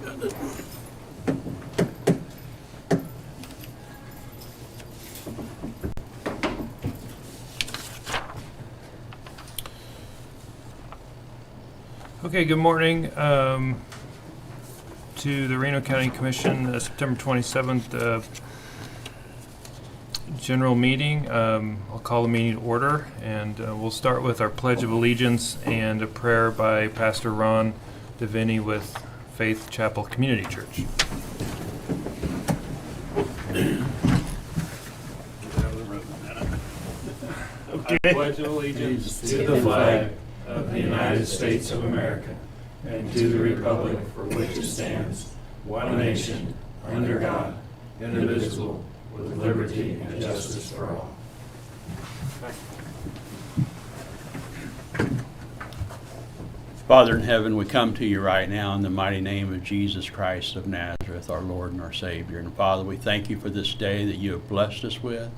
Okay, good morning to the Reno County Commission September 27th general meeting. I'll call the meeting to order, and we'll start with our Pledge of Allegiance and a prayer by Pastor Ron Deviney with Faith Chapel Community Church. Okay. I pledge allegiance to the flag of the United States of America and to the republic for which it stands, one nation, under God, indivisible, with liberty and justice for all. Father in heaven, we come to you right now in the mighty name of Jesus Christ of Nazareth, our Lord and our Savior. And Father, we thank you for this day that you have blessed us with.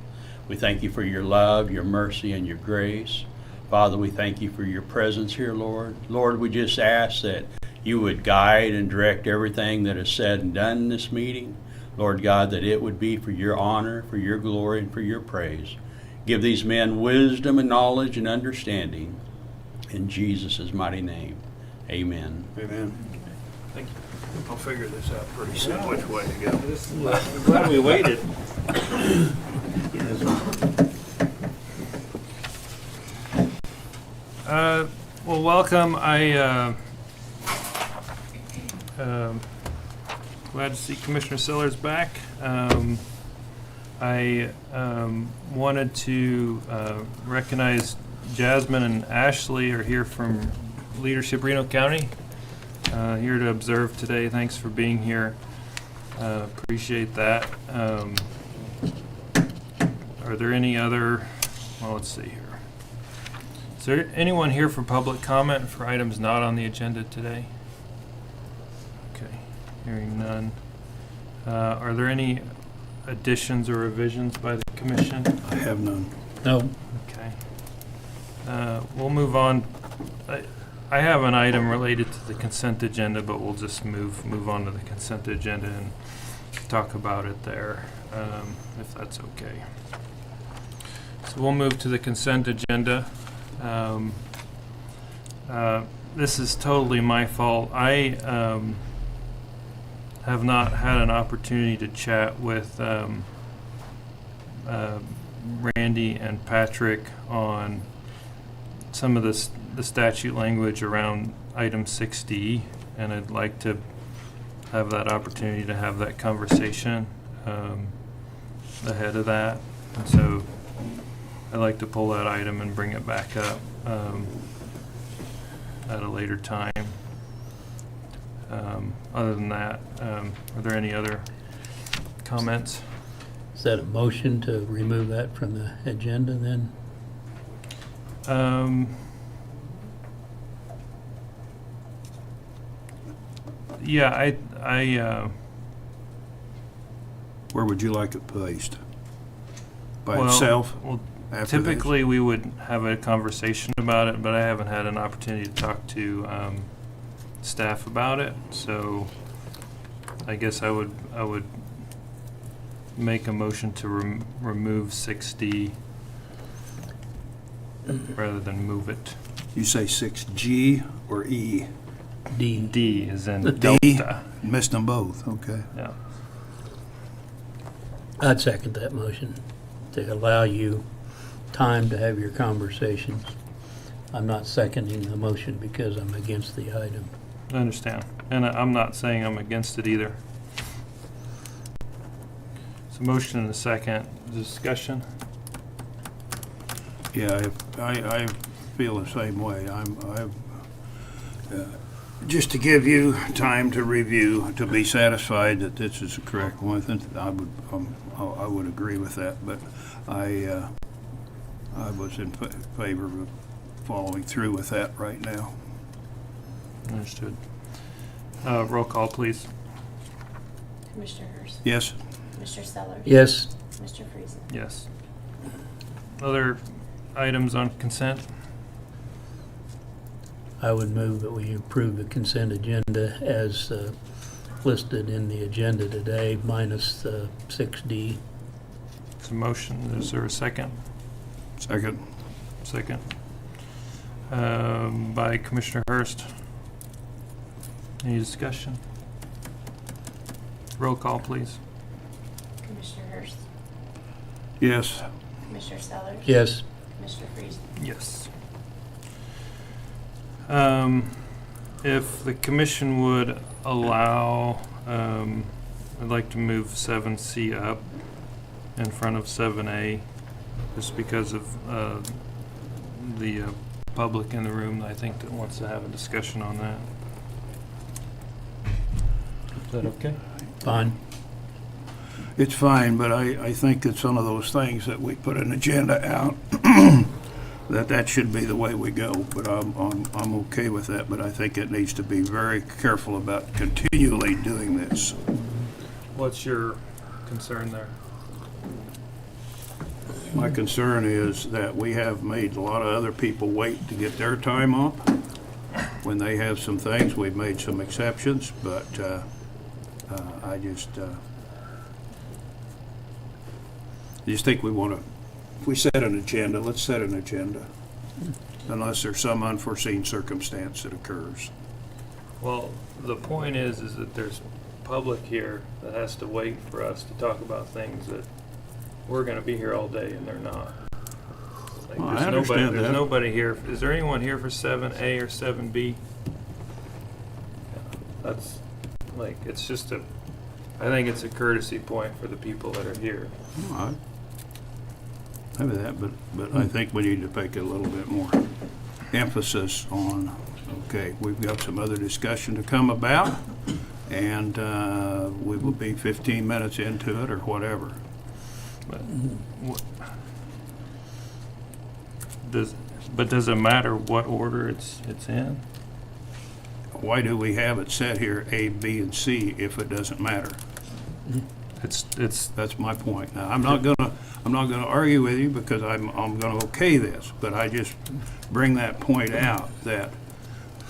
We thank you for your love, your mercy, and your grace. Father, we thank you for your presence here, Lord. Lord, we just ask that you would guide and direct everything that is said and done in this meeting. Lord God, that it would be for your honor, for your glory, and for your praise. Give these men wisdom and knowledge and understanding. In Jesus' mighty name, amen. Amen. Thank you. I'll figure this out pretty soon which way to go. I'm glad we waited. Well, welcome. Glad to see Commissioner Sellers back. I wanted to recognize Jasmine and Ashley are here from Leadership Reno County, here to observe today. Thanks for being here. Appreciate that. Are there any other, well, let's see here. Is there anyone here for public comment for items not on the agenda today? Okay, hearing none. Are there any additions or revisions by the commission? I have none. No. Okay. We'll move on. I have an item related to the consent agenda, but we'll just move on to the consent agenda and talk about it there, if that's okay. So we'll move to the consent agenda. This is totally my fault. I have not had an opportunity to chat with Randy and Patrick on some of the statute language around item 6D, and I'd like to have that opportunity to have that conversation ahead of that. And so I'd like to pull that item and bring it back up at a later time. Other than that, are there any other comments? Is that a motion to remove that from the agenda then? Yeah, I Where would you like it placed? By well, itself? Well, After this? typically we would have a conversation about it, but I haven't had an opportunity to talk to staff about it. So I guess I would make a motion to remove 6D rather than move it. You say 6G or E? D is in D? Delta. Missed them both, okay. Yeah. I'd second that motion to allow you time to have your conversations. I'm not seconding the motion because I'm against the item. I understand. And I'm not saying I'm against it either. So motion and a second. Discussion? Yeah, I feel the same way. Just to give you time to review, to be satisfied that this is the correct one, I would agree with that. But I was in favor of following through with that right now. Understood. Roll call, please. Commissioner Hurst. Yes? Mr. Sellers. Yes, Mr. Friesen. Yes. Other items on consent? I would move that we approve the consent agenda as listed in the agenda today, minus 6D. It's a motion. Is there a second? Second. Second. By Commissioner Hurst. Any discussion? Roll call, please. Commissioner Hurst. Yes. Commissioner Sellers. Yes. Commissioner Friesen. Yes. If the commission would allow, I'd like to move 7C up in front of 7A, just because of the public in the room, I think, that wants to have a discussion on that. Is that okay? Fine. It's fine, but I think it's one of those things that we put an agenda out, that should be the way we go, but I'm okay with that, but I think it needs to be very careful about continually doing this. What's your concern there? My concern is that we have made a lot of other people wait to get their time up. When they have some things, we've made some exceptions, but I just think we want to, if we set an agenda, let's set an agenda, unless there's some unforeseen circumstance that occurs. Well, the point is that there's public here that has to wait for us to talk about things that we're going to be here all day and they're not. Like, Well, I understand there's that. nobody here. Is there anyone here for 7A or 7B? That's like, it's just I think it's a courtesy point for the people that are here. I have that, but I think we need to make a little bit more emphasis on, okay, we've got some other discussion to come about, and we will be 15 minutes into it or whatever. But does it matter what order it's in? Why do we have it set here A, B, and C if it doesn't matter? It's That's my point. Now, I'm not gonna argue with you because I'm gonna okay this, but I just bring that point out that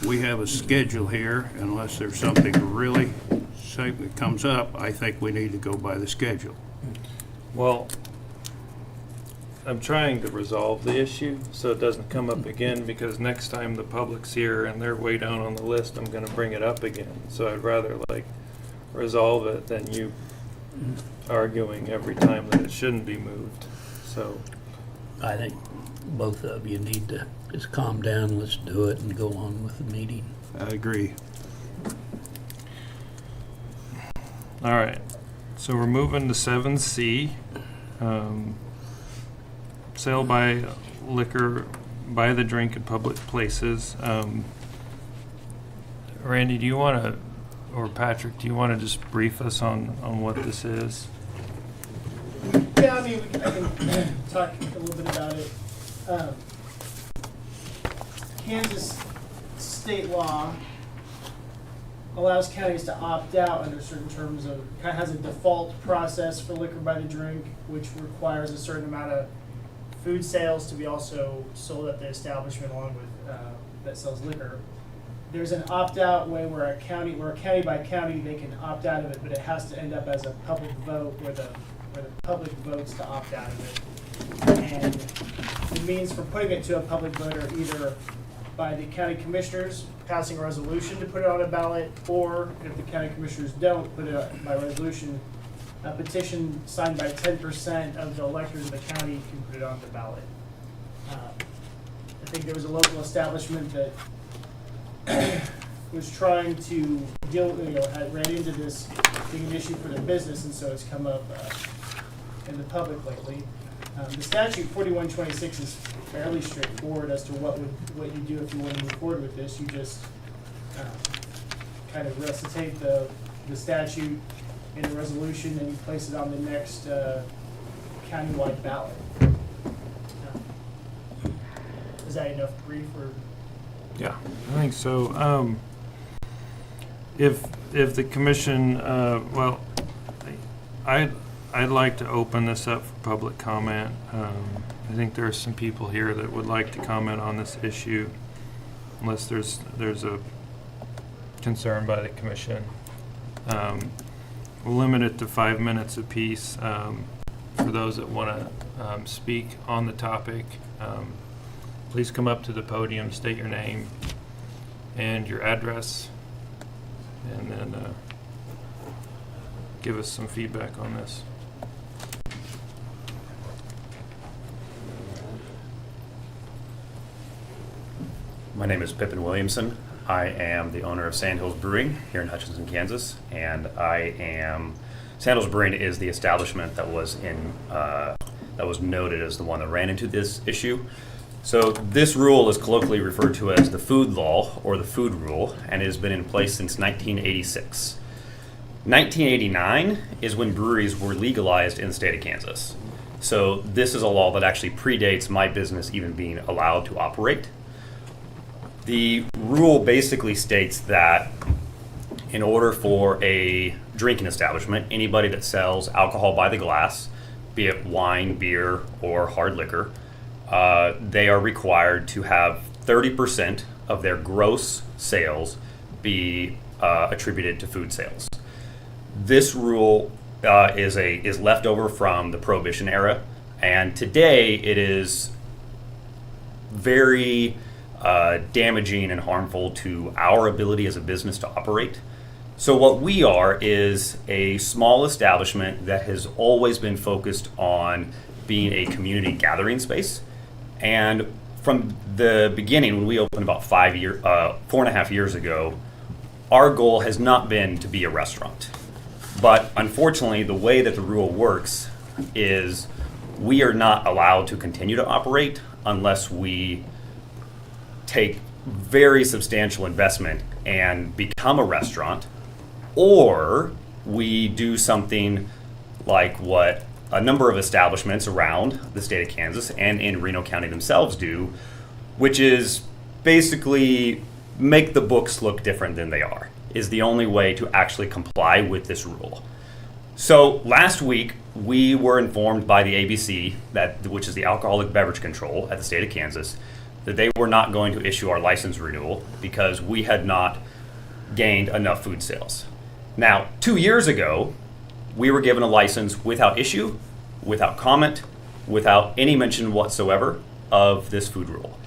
we have a schedule here. Unless there's something really that comes up, I think we need to go by the schedule. Well, I'm trying to resolve the issue so it doesn't come up again, because next time the public's here and they're way down on the list, I'm going to bring it up again. So I'd rather resolve it than you arguing every time that it shouldn't be moved. So I think both of you need to just calm down, let's do it and go on with the meeting. I agree. all right, so we're moving to 7C. Sale by liquor by the drink in public places. Randy, do you want to, or Patrick, do you want to just brief us on what this is? Yeah, I mean, I can talk a little bit about it. Kansas state law allows counties to opt out under certain terms of, kind of has a default process for liquor by the drink, which requires a certain amount of food sales to be also sold at the establishment along with, that sells liquor. There's an opt-out way where a county by county, they can opt out of it, but it has to end up as a public vote where the public votes to opt out of it. And the means for putting it to a public vote are either by the county commissioners passing a resolution to put it on a ballot, or if the county commissioners don't put it by resolution, a petition signed by 10% of the electors of the county can put it on the ballot. I think there was a local establishment that was trying to deal, had ran into this being an issue for their business, and so it's come up in the public lately. The statute 4126 is fairly straightforward as to what you do if you want to move forward with this. You just kind of recitate the statute in a resolution, and you place it on the next countywide ballot. Is that enough brief, or? Yeah, I think so. If the commission, well, I'd like to open this up for public comment. I think there are some people here that would like to comment on this issue, unless there's a concern by the commission. We'll limit it to 5 minutes apiece for those that want to speak on the topic. Please come up to the podium, state your name and your address, and then give us some feedback on this. My name is Pippin Williamson. I am the owner of Sandhills Brewing here in Hutchinson, Kansas, and Sandhills Brewing is the establishment that was noted as the one that ran into this issue. So this rule is colloquially referred to as the food law or the food rule, and it has been in place since 1986. 1989 is when breweries were legalized in the state of Kansas. So this is a law that actually predates my business even being allowed to operate. The rule basically states that in order for a drinking establishment, anybody that sells alcohol by the glass, be it wine, beer, or hard liquor, they are required to have 30% of their gross sales be attributed to food sales. This rule is left over from the Prohibition era, and today it is very damaging and harmful to our ability as a business to operate. So what we are is a small establishment that has always been focused on being a community gathering space. And from the beginning, when we opened about 4.5 years ago, our goal has not been to be a restaurant. But unfortunately, the way that the rule works is we are not allowed to continue to operate unless we take very substantial investment and become a restaurant, or we do something like what a number of establishments around the state of Kansas and in Reno County themselves do, which is basically make the books look different than they are, is the only way to actually comply with this rule. So last week, we were informed by the ABC, which is the Alcoholic Beverage Control at the state of Kansas, that they were not going to issue our license renewal because we had not gained enough food sales. Now, 2 years ago, we were given a license without issue, without comment, without any mention whatsoever of this food rule.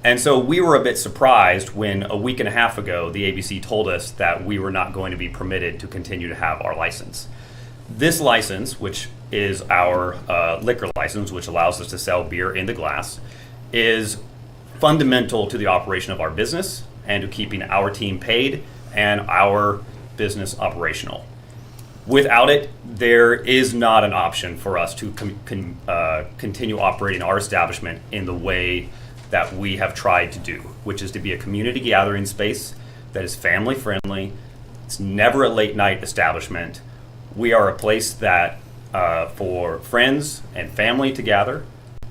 And so we were a bit surprised when a week and a half ago, the ABC told us that we were not going to be permitted to continue to have our license. This license, which is our liquor license, which allows us to sell beer in the glass, is fundamental to the operation of our business and to keeping our team paid and our business operational. Without it, there is not an option for us to continue operating our establishment in the way that we have tried to do, which is to be a community gathering space that is family friendly. It's never a late night establishment. We are a place that for friends and family to gather,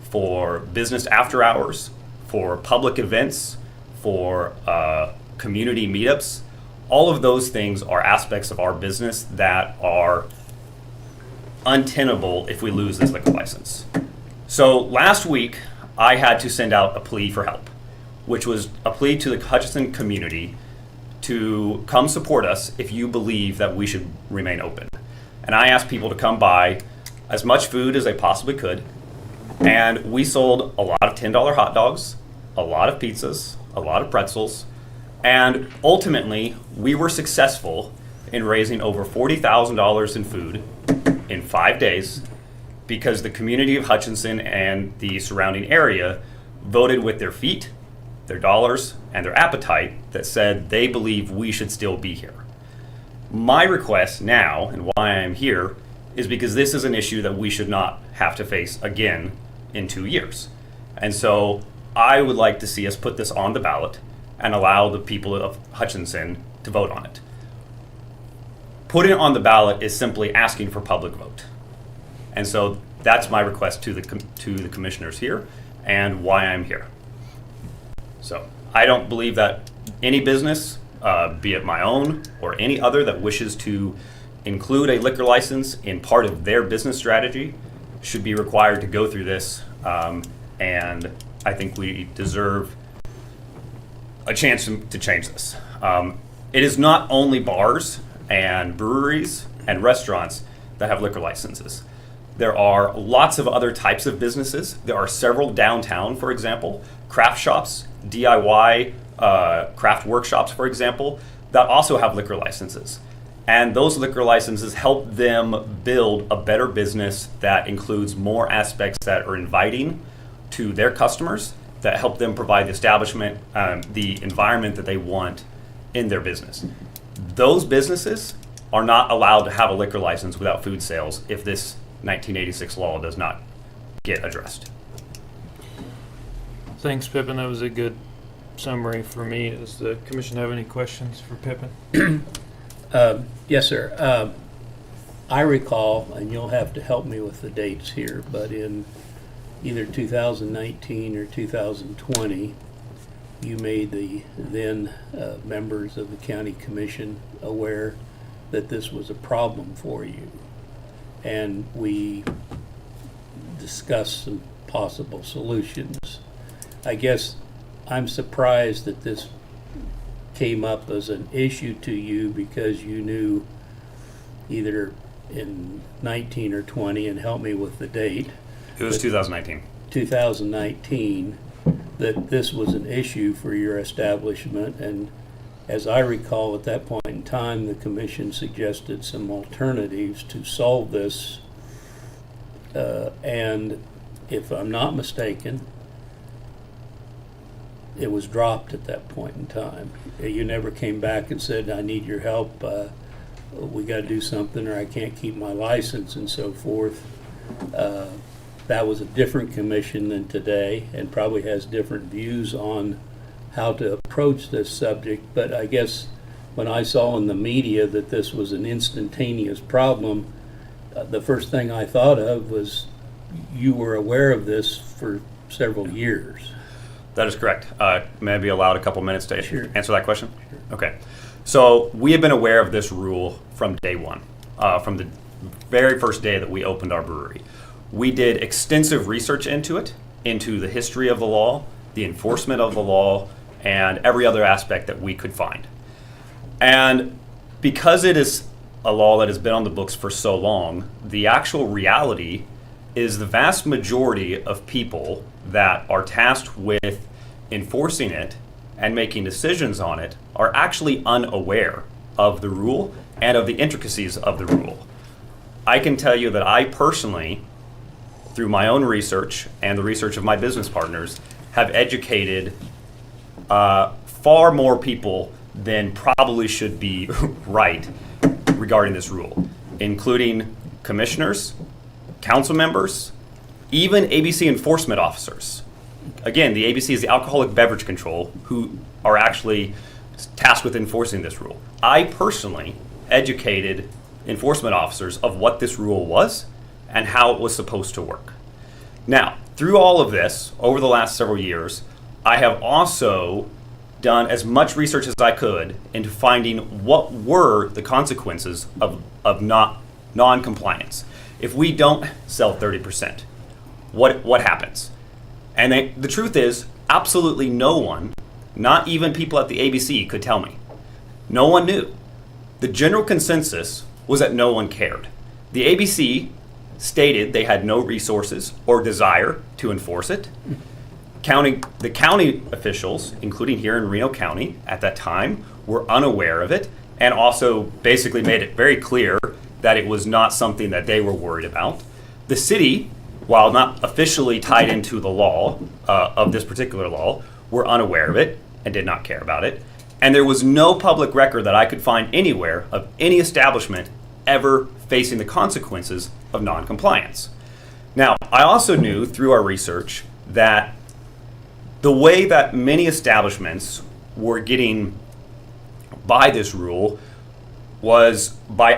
for business after hours, for public events, for community meetups. All of those things are aspects of our business that are untenable if we lose this liquor license. So last week, I had to send out a plea for help, which was a plea to the Hutchinson community to come support us if you believe that we should remain open. And I asked people to come buy as much food as they possibly could. And we sold a lot of $10 hot dogs, a lot of pizzas, a lot of pretzels. And ultimately, we were successful in raising over $40,000 in food in 5 days because the community of Hutchinson and the surrounding area voted with their feet, their dollars, and their appetite that said they believe we should still be here. My request now, and why I am here, is because this is an issue that we should not have to face again in 2 years. And so I would like to see us put this on the ballot and allow the people of Hutchinson to vote on it. Putting it on the ballot is simply asking for public vote. And so that's my request to the commissioners here and why I'm here. So I don't believe that any business, be it my own or any other that wishes to include a liquor license in part of their business strategy, should be required to go through this. And I think we deserve a chance to change this. It is not only bars and breweries and restaurants that have liquor licenses. There are lots of other types of businesses. There are several downtown, for example, craft shops, DIY craft workshops, for example, that also have liquor licenses. And those liquor licenses help them build a better business that includes more aspects that are inviting to their customers, that help them provide the establishment, the environment that they want in their business. Those businesses are not allowed to have a liquor license without food sales if this 1986 law does not get addressed. Thanks, Pippin. That was a good summary for me. Does the commission have any questions for Pippin? Yes, sir. I recall, and you'll have to help me with the dates here, but in either 2019 or 2020, you made the then members of the county commission aware that this was a problem for you. And we discussed some possible solutions. I guess I'm surprised that this came up as an issue to you because you knew either in 19 or 20, and help me with the date. It was 2019. 2019, that this was an issue for your establishment, and as I recall at that point in time, the commission suggested some alternatives to solve this, and if I'm not mistaken, it was dropped at that point in time. You never came back and said, I need your help, we got to do something, or I can't keep my license and so forth. That was a different commission than today, and probably has different views on how to approach this subject. But I guess when I saw in the media that this was an instantaneous problem, the first thing I thought of was you were aware of this for several years. That is correct. May I be allowed a couple minutes to Sure. answer that question? Sure. Okay. So we have been aware of this rule from day one, from the very first day that we opened our brewery. We did extensive research into it, into the history of the law, the enforcement of the law, and every other aspect that we could find. And because it is a law that has been on the books for so long, the actual reality is the vast majority of people that are tasked with enforcing it and making decisions on it are actually unaware of the rule and of the intricacies of the rule. I can tell you that I personally, through my own research and the research of my business partners, have educated far more people than probably should be right regarding this rule, including commissioners, council members, even ABC enforcement officers. Again, the ABC is the Alcoholic Beverage Control, who are actually tasked with enforcing this rule. I personally educated enforcement officers of what this rule was and how it was supposed to work. Now, through all of this, over the last several years, I have also done as much research as I could into finding what were the consequences of non-compliance. If we don't sell 30%, what happens? And the truth is, absolutely no one, not even people at the ABC, could tell me. No one knew. The general consensus was that no one cared. The ABC stated they had no resources or desire to enforce it. The county officials, including here in Reno County at that time, were unaware of it and also basically made it very clear that it was not something that they were worried about. The city, while not officially tied into the law of this particular law, were unaware of it and did not care about it. And there was no public record that I could find anywhere of any establishment ever facing the consequences of non-compliance. Now, I also knew through our research that the way that many establishments were getting by this rule was by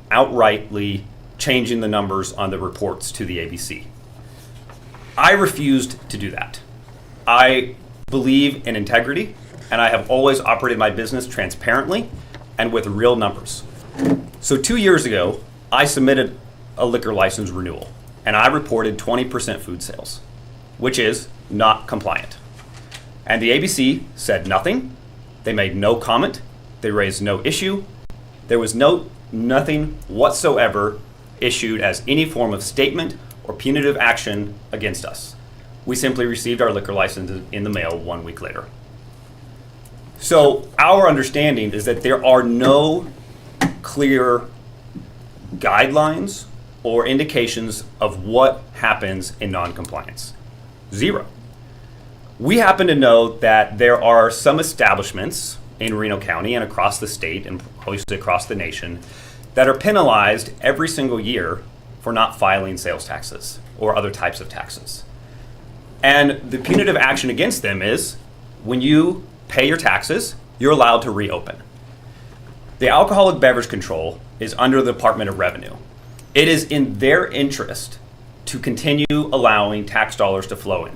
outrightly changing the numbers on the reports to the ABC. I refused to do that. I believe in integrity, and I have always operated my business transparently and with real numbers. So 2 years ago, I submitted a liquor license renewal, and I reported 20% food sales, which is not compliant. And the ABC said nothing. They made no comment. They raised no issue. There was nothing whatsoever issued as any form of statement or punitive action against us. We simply received our liquor license in the mail 1 week later. So our understanding is that there are no clear guidelines or indications of what happens in noncompliance. Zero. We happen to know that there are some establishments in Reno County and across the state and obviously across the nation that are penalized every single year for not filing sales taxes or other types of taxes. And the punitive action against them is when you pay your taxes, you're allowed to reopen. The alcoholic beverage control is under the Department of Revenue. It is in their interest to continue allowing tax dollars to flow in.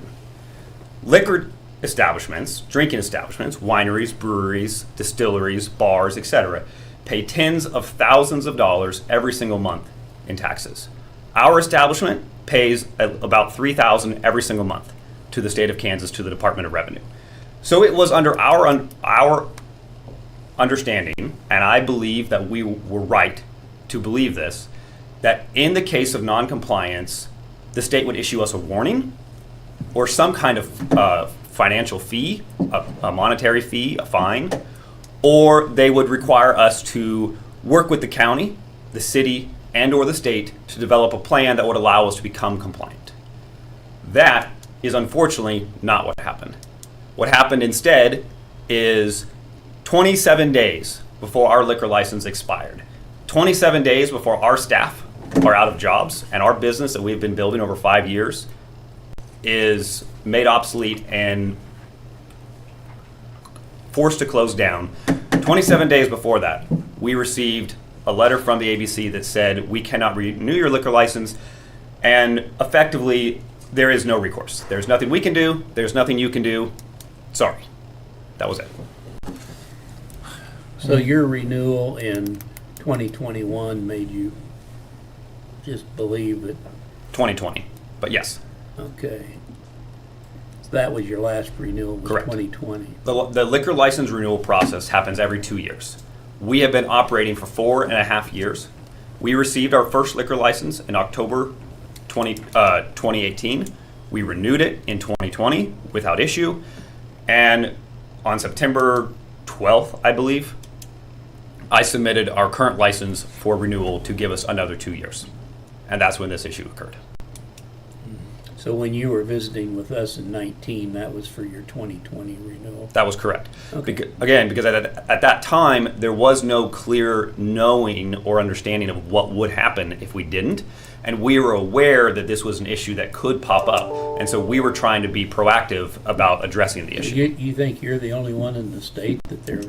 Liquor establishments, drinking establishments, wineries, breweries, distilleries, bars, etc., pay tens of thousands of dollars every single month in taxes. Our establishment pays about $3,000 every single month to the state of Kansas, to the Department of Revenue. So it was under our understanding, and I believe that we were right to believe this, that in the case of noncompliance, the state would issue us a warning or some kind of financial fee, a monetary fee, a fine, or they would require us to work with the county, the city, and or the state to develop a plan that would allow us to become compliant. That is unfortunately not what happened. What happened instead is 27 days before our liquor license expired, 27 days before our staff are out of jobs and our business that we've been building over 5 years is made obsolete and forced to close down. 27 days before that, we received a letter from the ABC that said we cannot renew your liquor license, and effectively there is no recourse. There's nothing we can do. There's nothing you can do. Sorry. That was it. So your renewal in 2021 made you just believe that, 2020. But yes, okay. So that was your last renewal, was Correct. 2020. the liquor license renewal process happens every 2 years. We have been operating for 4.5 years. We received our first liquor license in October 2018. We renewed it in 2020 without issue. And on September 12th, I believe, I submitted our current license for renewal to give us another 2 years. And that's when this issue occurred. So when you were visiting with us in 19, that was for your 2020 renewal? That was correct. Okay. Because at that time, there was no clear knowing or understanding of what would happen if we didn't. And we were aware that this was an issue that could pop up. And so we were trying to be proactive about addressing the issue. You think you're the only one in the state that they're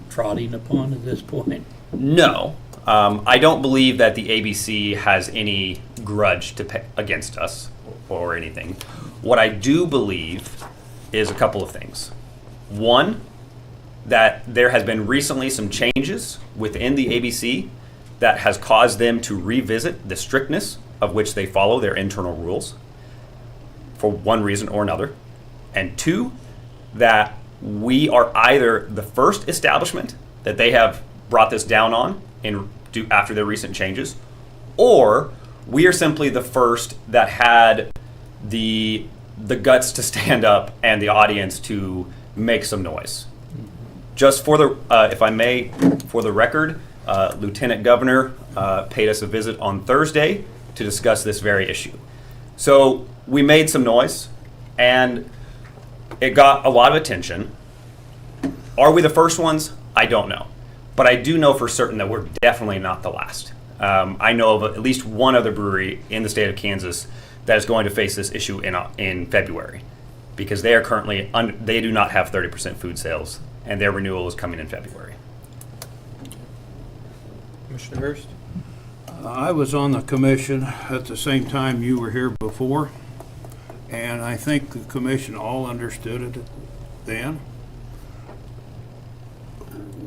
trotting upon at this point? No. I don't believe that the ABC has any grudge to pay against us or anything. What I do believe is a couple of things. One, that there has been recently some changes within the ABC that has caused them to revisit the strictness of which they follow their internal rules for one reason or another. And two, that we are either the first establishment that they have brought this down on after their recent changes, or we are simply the first that had the guts to stand up and the audience to make some noise. Just for the, if I may, for the record, Lieutenant Governor paid us a visit on Thursday to discuss this very issue. So we made some noise, and it got a lot of attention. Are we the first ones? I don't know. But I do know for certain that we're definitely not the last. I know of at least one other brewery in the state of Kansas that is going to face this issue in February, because they are currently they do not have 30% food sales, and their renewal is coming in February. Commissioner Hurst? I was on the commission at the same time you were here before, and I think the commission all understood it then.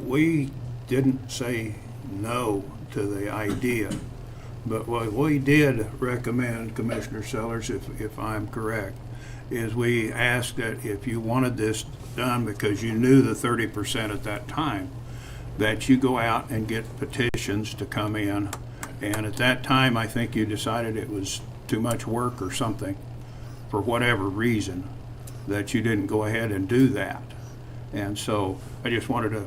We didn't say no to the idea, but what we did recommend, Commissioner Sellers, if I'm correct, is we asked that if you wanted this done, because you knew the 30% at that time, that you go out and get petitions to come in. And at that time, I think you decided it was too much work or something, for whatever reason, that you didn't go ahead and do that. And so I just wanted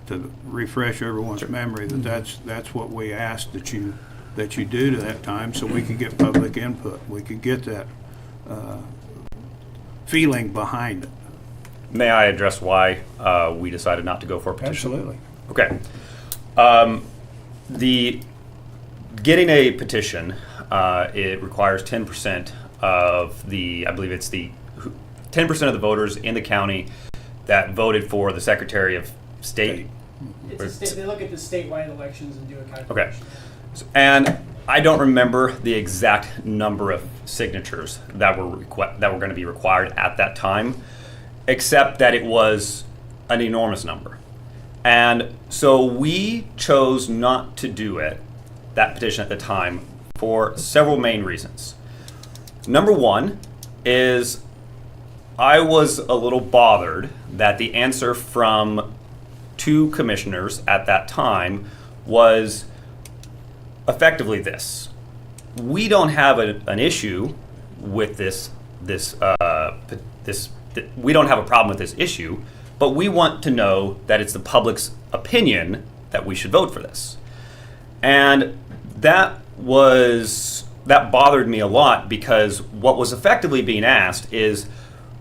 to refresh everyone's memory that that's what we asked that you do to that time, so we could get public input. We could get that feeling behind it. May I address why we decided not to go for a petition? Absolutely. Okay. The getting a petition, it requires 10% of the, I believe it's the 10% of the voters in the county that voted for the Secretary of State. They look at the statewide elections and do a calculation. Okay. And I don't remember the exact number of signatures that were going to be required at that time, except that it was an enormous number. And so we chose not to do that petition at the time, for several main reasons. Number one is I was a little bothered that the answer from 2 commissioners at that time was effectively this: we don't have an issue with we don't have a problem with this issue, but we want to know that it's the public's opinion that we should vote for this. And that bothered me a lot, because what was effectively being asked is,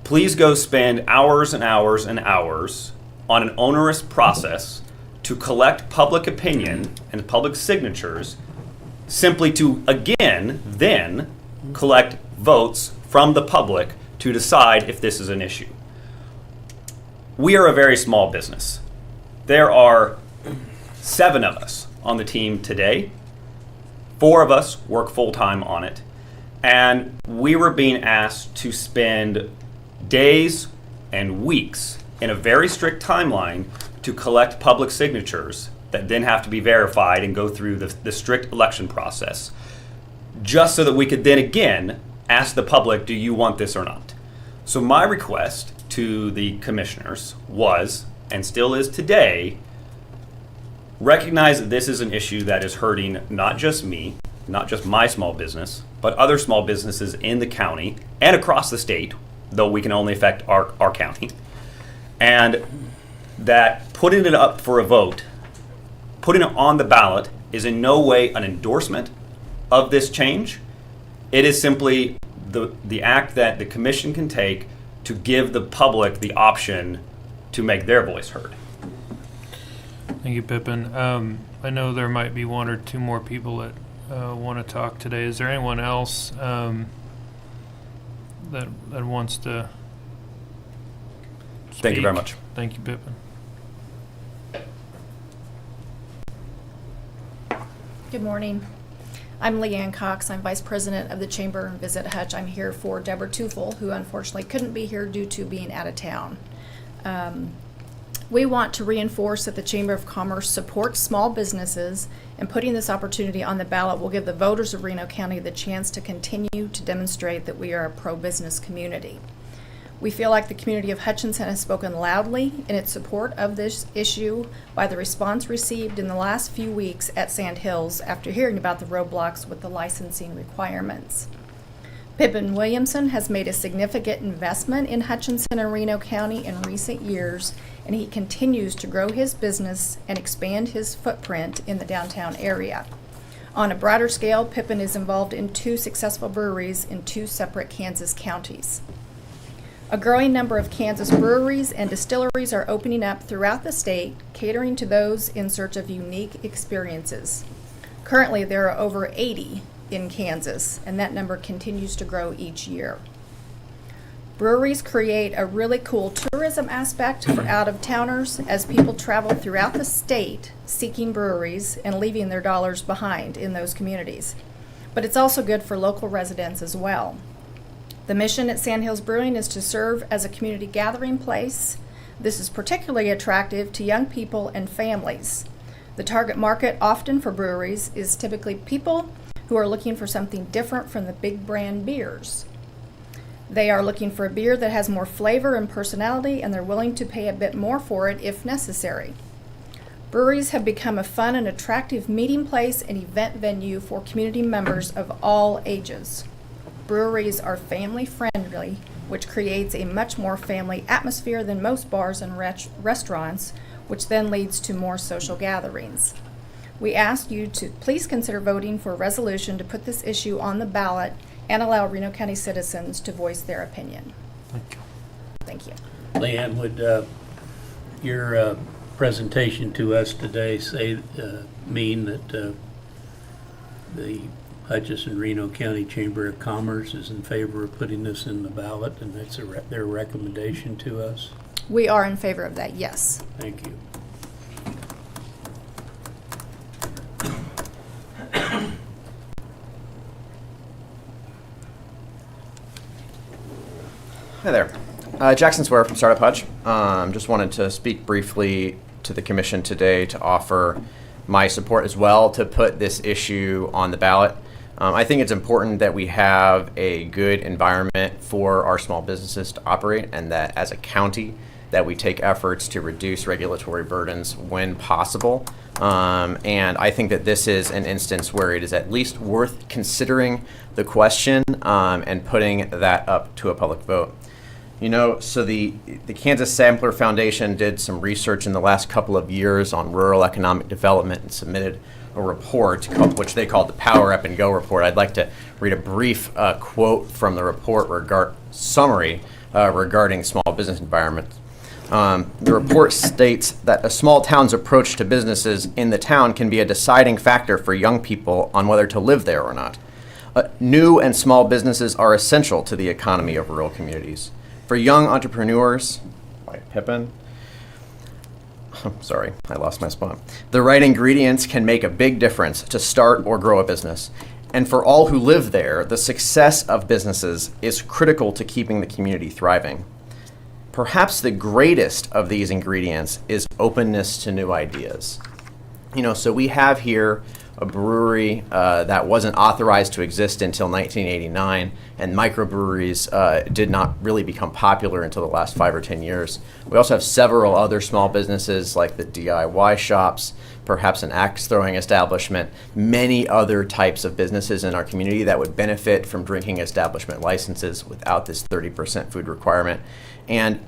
please go spend hours and hours and hours on an onerous process to collect public opinion and public signatures, simply to again then collect votes from the public to decide if this is an issue. We are a very small business. There are 7 of us on the team today. 4 of us work full-time on it. And we were being asked to spend days and weeks in a very strict timeline to collect public signatures that then have to be verified and go through the strict election process, just so that we could then again ask the public, do you want this or not? So my request to the commissioners was, and still is today, recognize that this is an issue that is hurting not just me, not just my small business, but other small businesses in the county and across the state, though we can only affect our county. And that putting it up for a vote, putting it on the ballot, is in no way an endorsement of this change. It is simply the act that the commission can take to give the public the option to make their voice heard. Thank you, Pippin. I know there might be 1 or 2 more people that want to talk today. Is there anyone else that wants to speak? Thank you very much. Thank you, Pippin. Good morning. I'm Leanne Cox. I'm Vice President of the Chamber and Visit Hutch. I'm here for Deborah Tufel, who unfortunately couldn't be here due to being out of town. We want to reinforce that the Chamber of Commerce supports small businesses, and putting this opportunity on the ballot will give the voters of Reno County the chance to continue to demonstrate that we are a pro-business community. We feel like the community of Hutchinson has spoken loudly in its support of this issue by the response received in the last few weeks at Sand Hills after hearing about the roadblocks with the licensing requirements. Pippin Williamson has made a significant investment in Hutchinson and Reno County in recent years, and he continues to grow his business and expand his footprint in the downtown area. On a broader scale, Pippin is involved in 2 successful breweries in 2 separate Kansas counties. A growing number of Kansas breweries and distilleries are opening up throughout the state, catering to those in search of unique experiences. Currently, there are over 80 in Kansas, and that number continues to grow each year. Breweries create a really cool tourism aspect for out-of-towners as people travel throughout the state seeking breweries and leaving their dollars behind in those communities. But it's also good for local residents as well. The mission at Sand Hills Brewing is to serve as a community gathering place. This is particularly attractive to young people and families. The target market often for breweries is typically people who are looking for something different from the big brand beers. They are looking for a beer that has more flavor and personality, and they're willing to pay a bit more for it if necessary. Breweries have become a fun and attractive meeting place and event venue for community members of all ages. Breweries are family friendly, which creates a much more family atmosphere than most bars and restaurants, which then leads to more social gatherings. We ask you to please consider voting for a resolution to put this issue on the ballot and allow Reno County citizens to voice their opinion. Thank you. Thank you. Leanne, would your presentation to us today mean that the Hutchinson Reno County Chamber of Commerce is in favor of putting this in the ballot, and that's their recommendation to us? We are in favor of that, yes. Thank you. Hi there. Jackson Swear from Startup Hutch. Just wanted to speak briefly to the commission today to offer my support as well to put this issue on the ballot. I think it's important that we have a good environment for our small businesses to operate, and that as a county that we take efforts to reduce regulatory burdens when possible. And I think that this is an instance where it is at least worth considering the question and putting that up to a public vote. You know, so the Kansas Sampler Foundation did some research in the last couple of years on rural economic development and submitted a report which they called the Power Up and Go report. I'd like to read a brief quote from the report summary regarding small business environments. The report states that a small town's approach to businesses in the town can be a deciding factor for young people on whether to live there or not. New and small businesses are essential to the economy of rural communities. For young entrepreneurs, White Pippin, sorry, I lost my spot. The right ingredients can make a big difference to start or grow a business. And for all who live there, the success of businesses is critical to keeping the community thriving. Perhaps the greatest of these ingredients is openness to new ideas. You know, so we have here a brewery that wasn't authorized to exist until 1989, and microbreweries did not really become popular until the last 5 or 10 years. We also have several other small businesses like the DIY shops, perhaps an axe throwing establishment, many other types of businesses in our community that would benefit from drinking establishment licenses without this 30% food requirement. And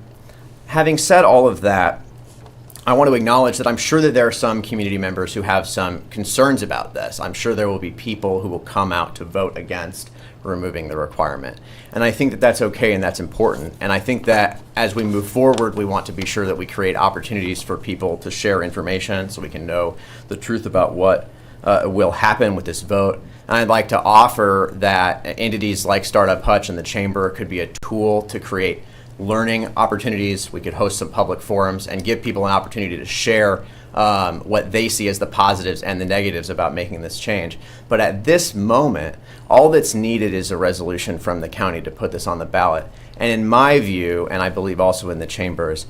having said all of that, I want to acknowledge that I'm sure that there are some community members who have some concerns about this. I'm sure there will be people who will come out to vote against removing the requirement. And I think that that's okay and that's important. And I think that as we move forward, we want to be sure that we create opportunities for people to share information so we can know the truth about what will happen with this vote. And I'd like to offer that entities like Startup Hutch and the Chamber could be a tool to create learning opportunities. We could host some public forums and give people an opportunity to share what they see as the positives and the negatives about making this change. But at this moment, all that's needed is a resolution from the county to put this on the ballot. And in my view, and I believe also in the Chambers,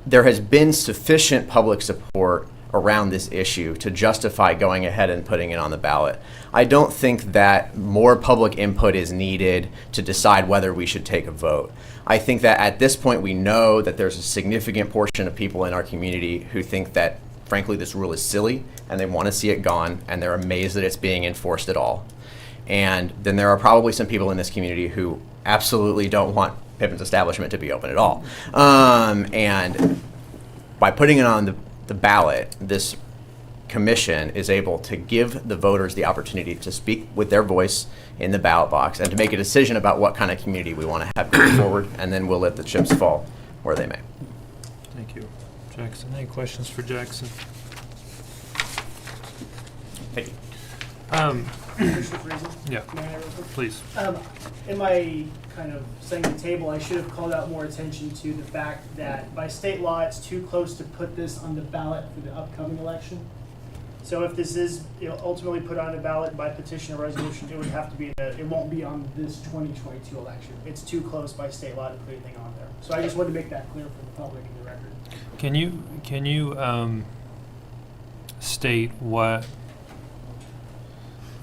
there has been sufficient public support around this issue to justify going ahead and putting it on the ballot. I don't think that more public input is needed to decide whether we should take a vote. I think that at this point we know that there's a significant portion of people in our community who think that, frankly, this rule is silly and they want to see it gone and they're amazed that it's being enforced at all. And then there are probably some people in this community who absolutely don't want Pippin's establishment to be open at all. And by putting it on the ballot, this commission is able to give the voters the opportunity to speak with their voice in the ballot box and to make a decision about what kind of community we want to have going forward, and then we'll let the chips fall where they may. Thank you. Jackson, any questions for Jackson? Thank you. Commissioner Friesen? Yeah, May I real quick? please. In my kind of setting the table, I should have called out more attention to the fact that by state law, it's too close to put this on the ballot for the upcoming election. So if this is ultimately put on a ballot by petition or resolution, it would have to be it won't be on this 2022 election. It's too close by state law to put anything on there. So I just wanted to make that clear for the public and the record. Can you state what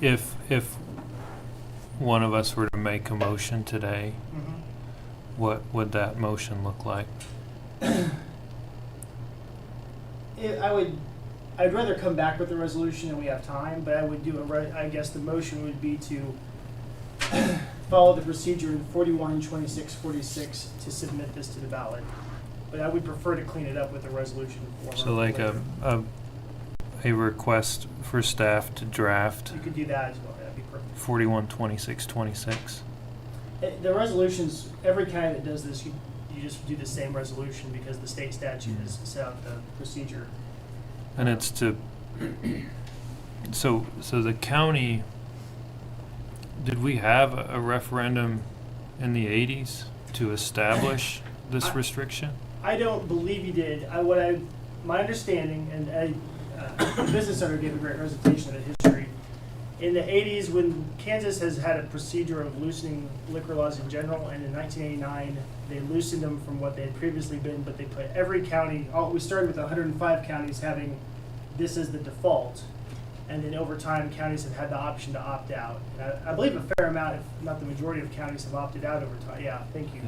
if one of us were to make a motion today, what would that motion look like? I would I'd rather come back with a resolution and we have time, but I would do I guess the motion would be to follow the procedure in 41-26-46 to submit this to the ballot. But I would prefer to clean it up with a resolution form. So like a request for staff to draft You could do that as well, that'd be perfect. 41-26-26. The resolutions, every county that does this, you just do the same resolution because the state statute has set out the procedure. And it's to, so the county, did we have a referendum in the 80s to establish this restriction? I don't believe you did. My understanding, and the business owner gave a great presentation of the history. In the 80s, when Kansas has had a procedure of loosening liquor laws in general, and in 1989, they loosened them from what they had previously been, but they put every county, we started with 105 counties having this as the default, and then over time, counties have had the option to opt out. And I believe a fair amount, if not the majority of counties, have opted out over time. Yeah, thank you.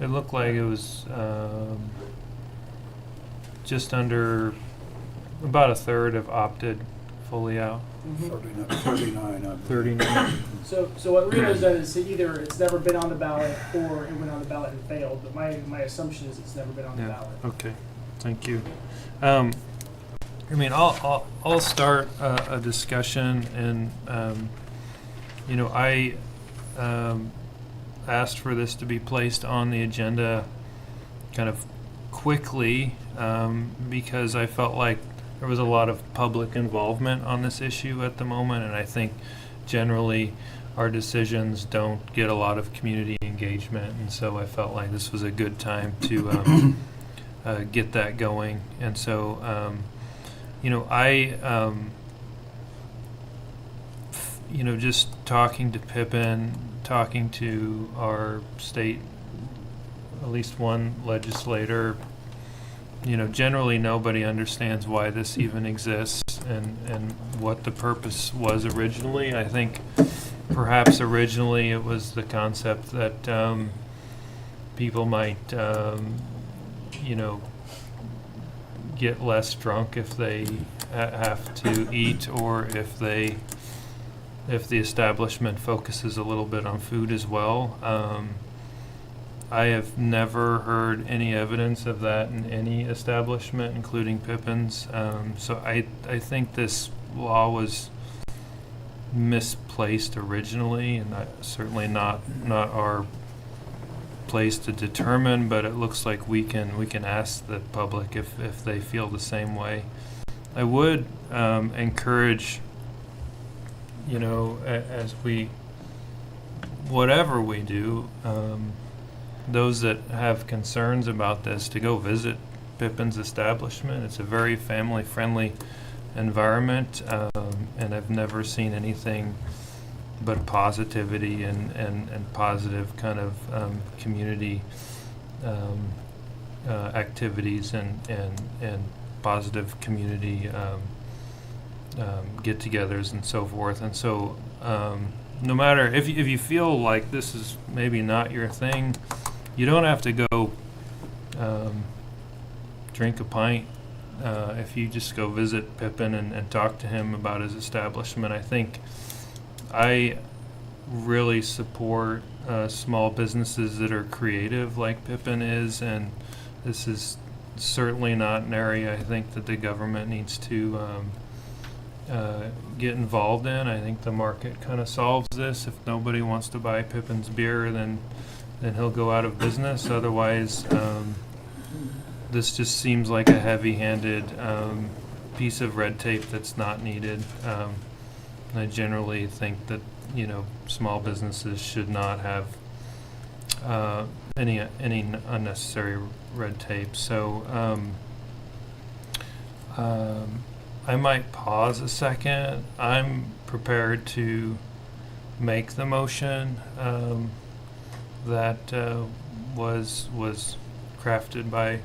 It looked like it was just under, about a third have opted fully out. 39, I believe. 39. So what Reno's done is either it's never been on the ballot or it went on the ballot and failed, but my assumption is it's never been on the Yeah, ballot. okay, thank you. I mean, I'll start a discussion, and I asked for this to be placed on the agenda kind of quickly because I felt like there was a lot of public involvement on this issue at the moment, and I think generally our decisions don't get a lot of community engagement, and so I felt like this was a good time to get that going. And so just talking to Pippin, talking to our state, at least one legislator, generally nobody understands why this even exists and what the purpose was originally. I think perhaps originally it was the concept that people might, get less drunk if they have to eat, or if the establishment focuses a little bit on food as well. I have never heard any evidence of that in any establishment, including Pippin's. So I think this law was misplaced originally, and certainly not our place to determine, but it looks like we can ask the public if they feel the same way. I would encourage, as whatever we do, those that have concerns about this to go visit Pippin's establishment. It's a very family-friendly environment, and I've never seen anything but positivity and positive kind of community activities and positive community get-togethers and so forth. And so no matter if you feel like this is maybe not your thing, you don't have to go drink a pint if you just go visit Pippin and talk to him about his establishment. I think I really support small businesses that are creative like Pippin is, and this is certainly not an area I think that the government needs to get involved in. I think the market kind of solves this. If nobody wants to buy Pippin's beer, then he'll go out of business. Otherwise, this just seems like a heavy-handed piece of red tape that's not needed. I generally think that small businesses should not have any unnecessary red tape. So I might pause a second. I'm prepared to make the motion that was crafted by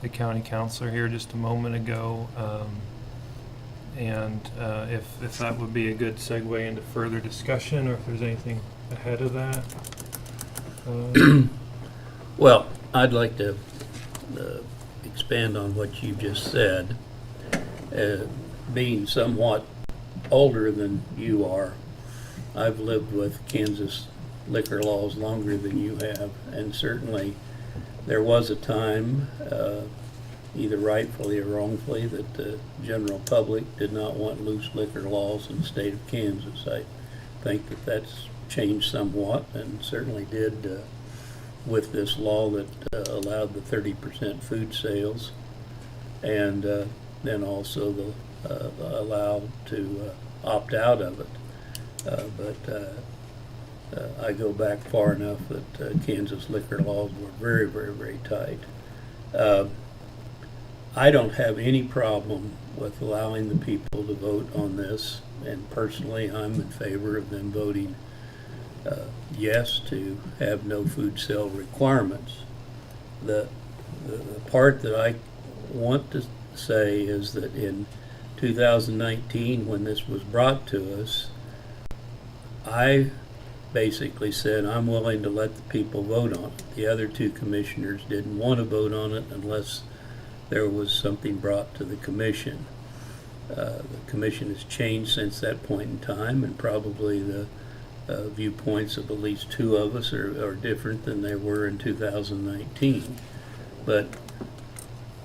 the county councilor here just a moment ago. And if that would be a good segue into further discussion, or if there's anything ahead of that. Well, I'd like to expand on what you just said. being somewhat older than you are, I've lived with Kansas liquor laws longer than you have, and certainly there was a time, either rightfully or wrongfully, that the general public did not want loose liquor laws in the state of Kansas. I think that that's changed somewhat, and certainly did with this law that allowed the 30% food sales, and then also the allowed to opt out of it. But I go back far enough that Kansas liquor laws were very, very, very tight. I don't have any problem with allowing the people to vote on this, and personally I'm in favor of them voting yes to have no food sale requirements. The part that I want to say is that in 2019, when this was brought to us, I basically said I'm willing to let the people vote on it. The other two commissioners didn't want to vote on it unless there was something brought to the commission. The commission has changed since that point in time, and probably the viewpoints of at least two of us are different than they were in 2019. But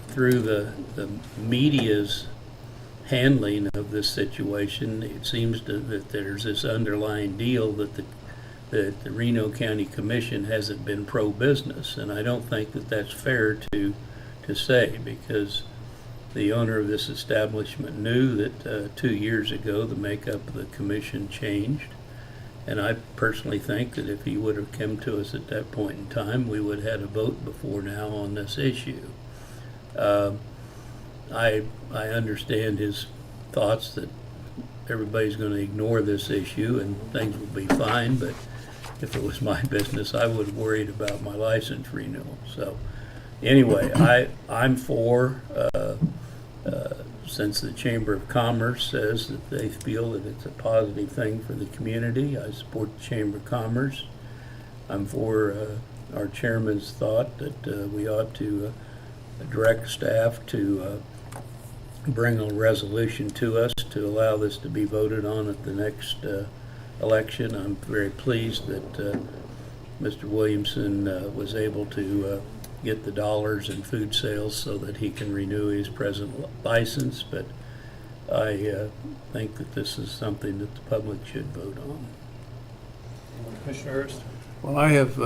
through the media's handling of this situation, it seems that there's this underlying deal that the Reno County Commission hasn't been pro-business, and I don't think that that's fair to say, because the owner of this establishment knew that 2 years ago the makeup of the commission changed, and I personally think that if he would have come to us at that point in time, we would have had a vote before now on this issue. I understand his thoughts that everybody's going to ignore this issue and things will be fine, but if it was my business, I would have worried about my license renewal. So anyway, I'm for, since the Chamber of Commerce says that they feel that it's a positive thing for the community, I support the Chamber of Commerce. I'm for our chairman's thought that we ought to direct staff to bring a resolution to us to allow this to be voted on at the next election. I'm very pleased that Mr. Williamson was able to get the dollars in food sales so that he can renew his present license, but I think that this is something that the public should vote on. Commissioner Hurst? Well, I have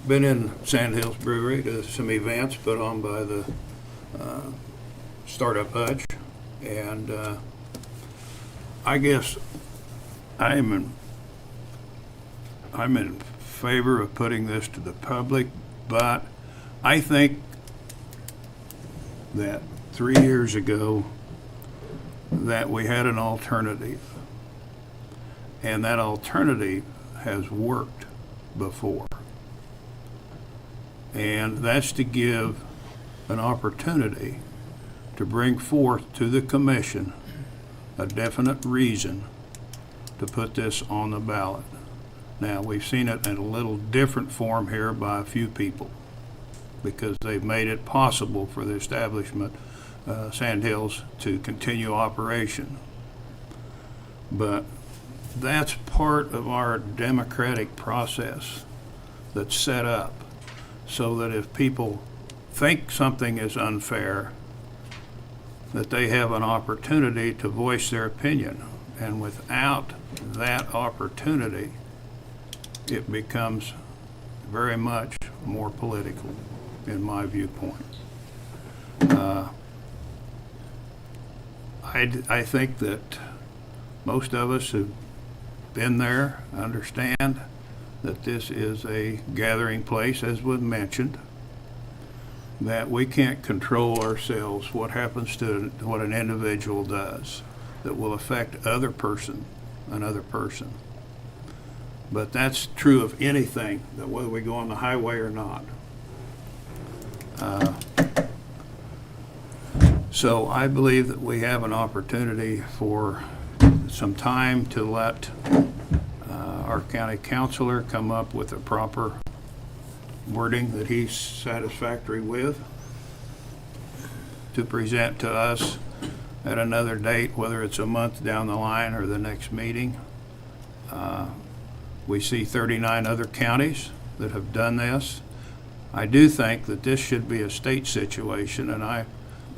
been in Sandhills Brewery to some events put on by the Startup Hutch, and I guess I'm in favor of putting this to the public, but I think that 3 years ago that we had an alternative, and that alternative has worked before, and that's to give an opportunity to bring forth to the commission a definite reason to put this on the ballot. Now, we've seen it in a little different form here by a few people, because they've made it possible for the establishment, Sandhills, to continue operation. But that's part of our democratic process that's set up so that if people think something is unfair, that they have an opportunity to voice their opinion. And without that opportunity, it becomes very much more political, in my viewpoint. I think that most of us who've been there understand that this is a gathering place, as was mentioned, that we can't control ourselves what happens to what an individual does that will affect another person. But that's true of anything, that whether we go on the highway or not. So I believe that we have an opportunity for some time to let our county councilor come up with a proper wording that he's satisfactory with, to present to us at another date, whether it's a month down the line or the next meeting. We see 39 other counties that have done this. I do think that this should be a state situation, and I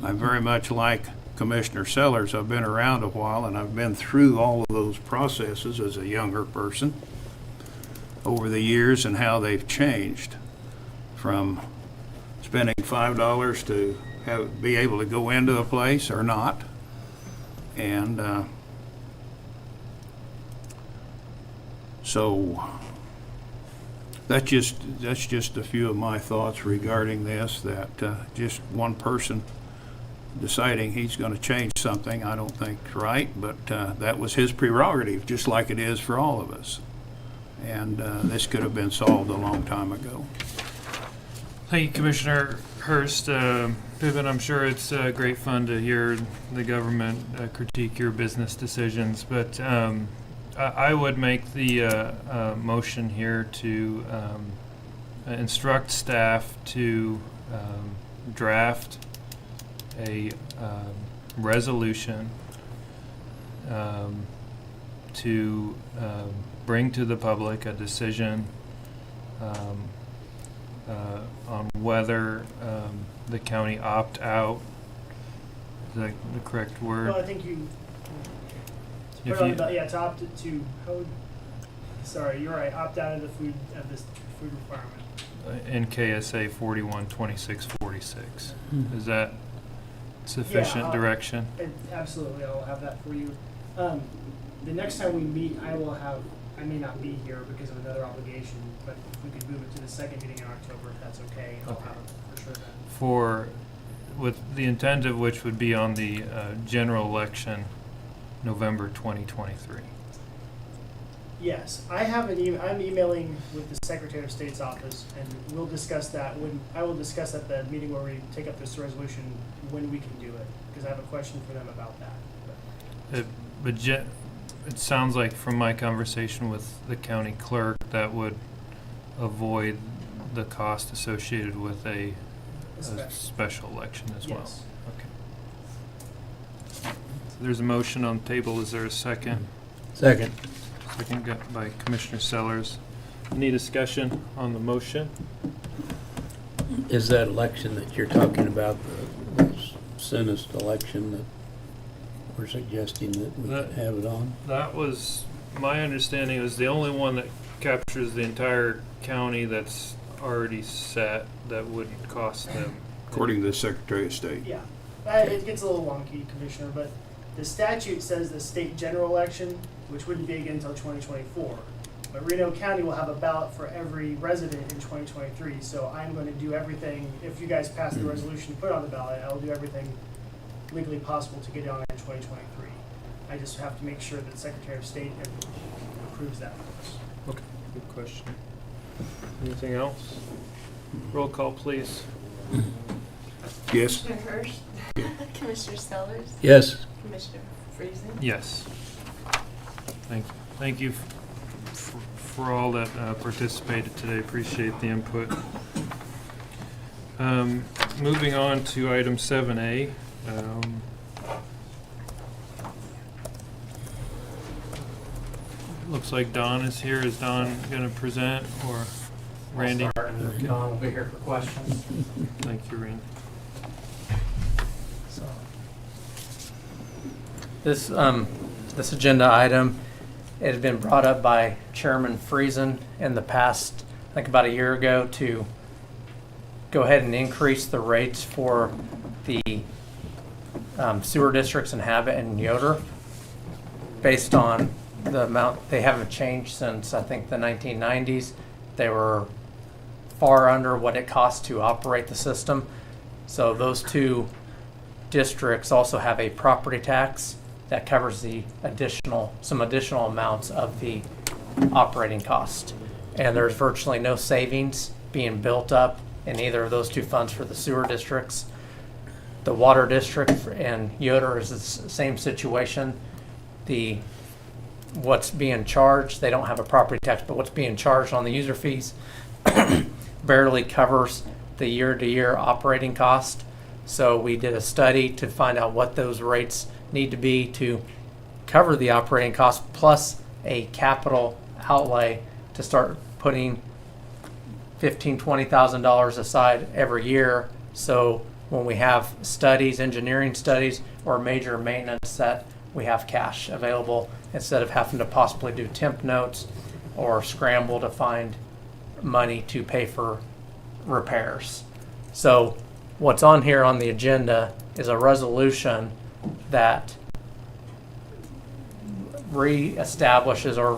very much like Commissioner Sellers. I've been around a while, and I've been through all of those processes as a younger person over the years and how they've changed from spending $5 to be able to go into a place or not. And so that's just a few of my thoughts regarding this, that just one person deciding he's going to change something, I don't think is right, but that was his prerogative, just like it is for all of us. And this could have been solved a long time ago. Thank you, Commissioner Hurst. Piven, I'm sure it's great fun to hear the government critique your business decisions, but I would make the motion here to instruct staff to draft a resolution to bring to the public a decision on whether the county opt out. Is that the correct word? Well, I think you If put on you- the, yeah, to opt to, sorry, you're right, opt out of the food requirement. in KSA 412646. Is that sufficient Yeah, direction? Absolutely, I'll have that for you. The next time we meet, I may not be here because of another obligation, but if we could move it to the second meeting in October, if that's okay, I'll Okay. have it for sure then. With the intent of which would be on the general election, November 2023. Yes, I have I'm emailing with the Secretary of State's office, and we'll discuss that I will discuss at the meeting where we take up this resolution when we can do it, because I have a question for them about that. It sounds like from my conversation with the county clerk, that would avoid the cost associated with a special election as well. Yes. Okay. So there's a motion on the table. Is there a second? Second. Second got by Commissioner Sellers. Any discussion on the motion? Is that election that you're talking about the soonest election that we're suggesting that we That- can have it on? That was, my understanding, was the only one that captures the entire county that's already set that wouldn't cost them. According to the Secretary of State. Yeah, it gets a little wonky, Commissioner, but the statute says the state general election, which wouldn't be again until 2024. But Reno County will have a ballot for every resident in 2023, so I'm going to do everything, if you guys pass the resolution to put on the ballot, I'll do everything legally possible to get it on in 2023. I just have to make sure that Secretary of State approves that for us. Okay, good question. Anything else? Roll call, please. Yes? Commissioner Hurst? Commissioner Sellers? Yes. Commissioner Friesen? Yes. Thank you. Thank you for all that participated today. Appreciate the input. Moving on to item 7A. Looks like Don is here. Is Don going to present, or Randy? I'll start, and then Don will be here for questions. Thank you, Randy. So, this agenda item, it had been brought up by Chairman Friesen in the past, I think about a year ago, to go ahead and increase the rates for the sewer districts in Habit and Yoder based on the amount. They haven't changed since, I think, the 1990s. They were far under what it costs to operate the system. So those two districts also have a property tax that covers some additional amounts of the operating cost. And there's virtually no savings being built up in either of those two funds for the sewer districts. The water district in Yoder is the same situation. What's being charged, they don't have a property tax, but what's being charged on the user fees barely covers the year-to-year operating cost. So we did a study to find out what those rates need to be to cover the operating costs plus a capital outlay to start putting $15,000-$20,000 aside every year. So when we have studies, engineering studies, or major maintenance, that we have cash available instead of having to possibly do temp notes or scramble to find money to pay for repairs. So what's on here on the agenda is a resolution that reestablishes or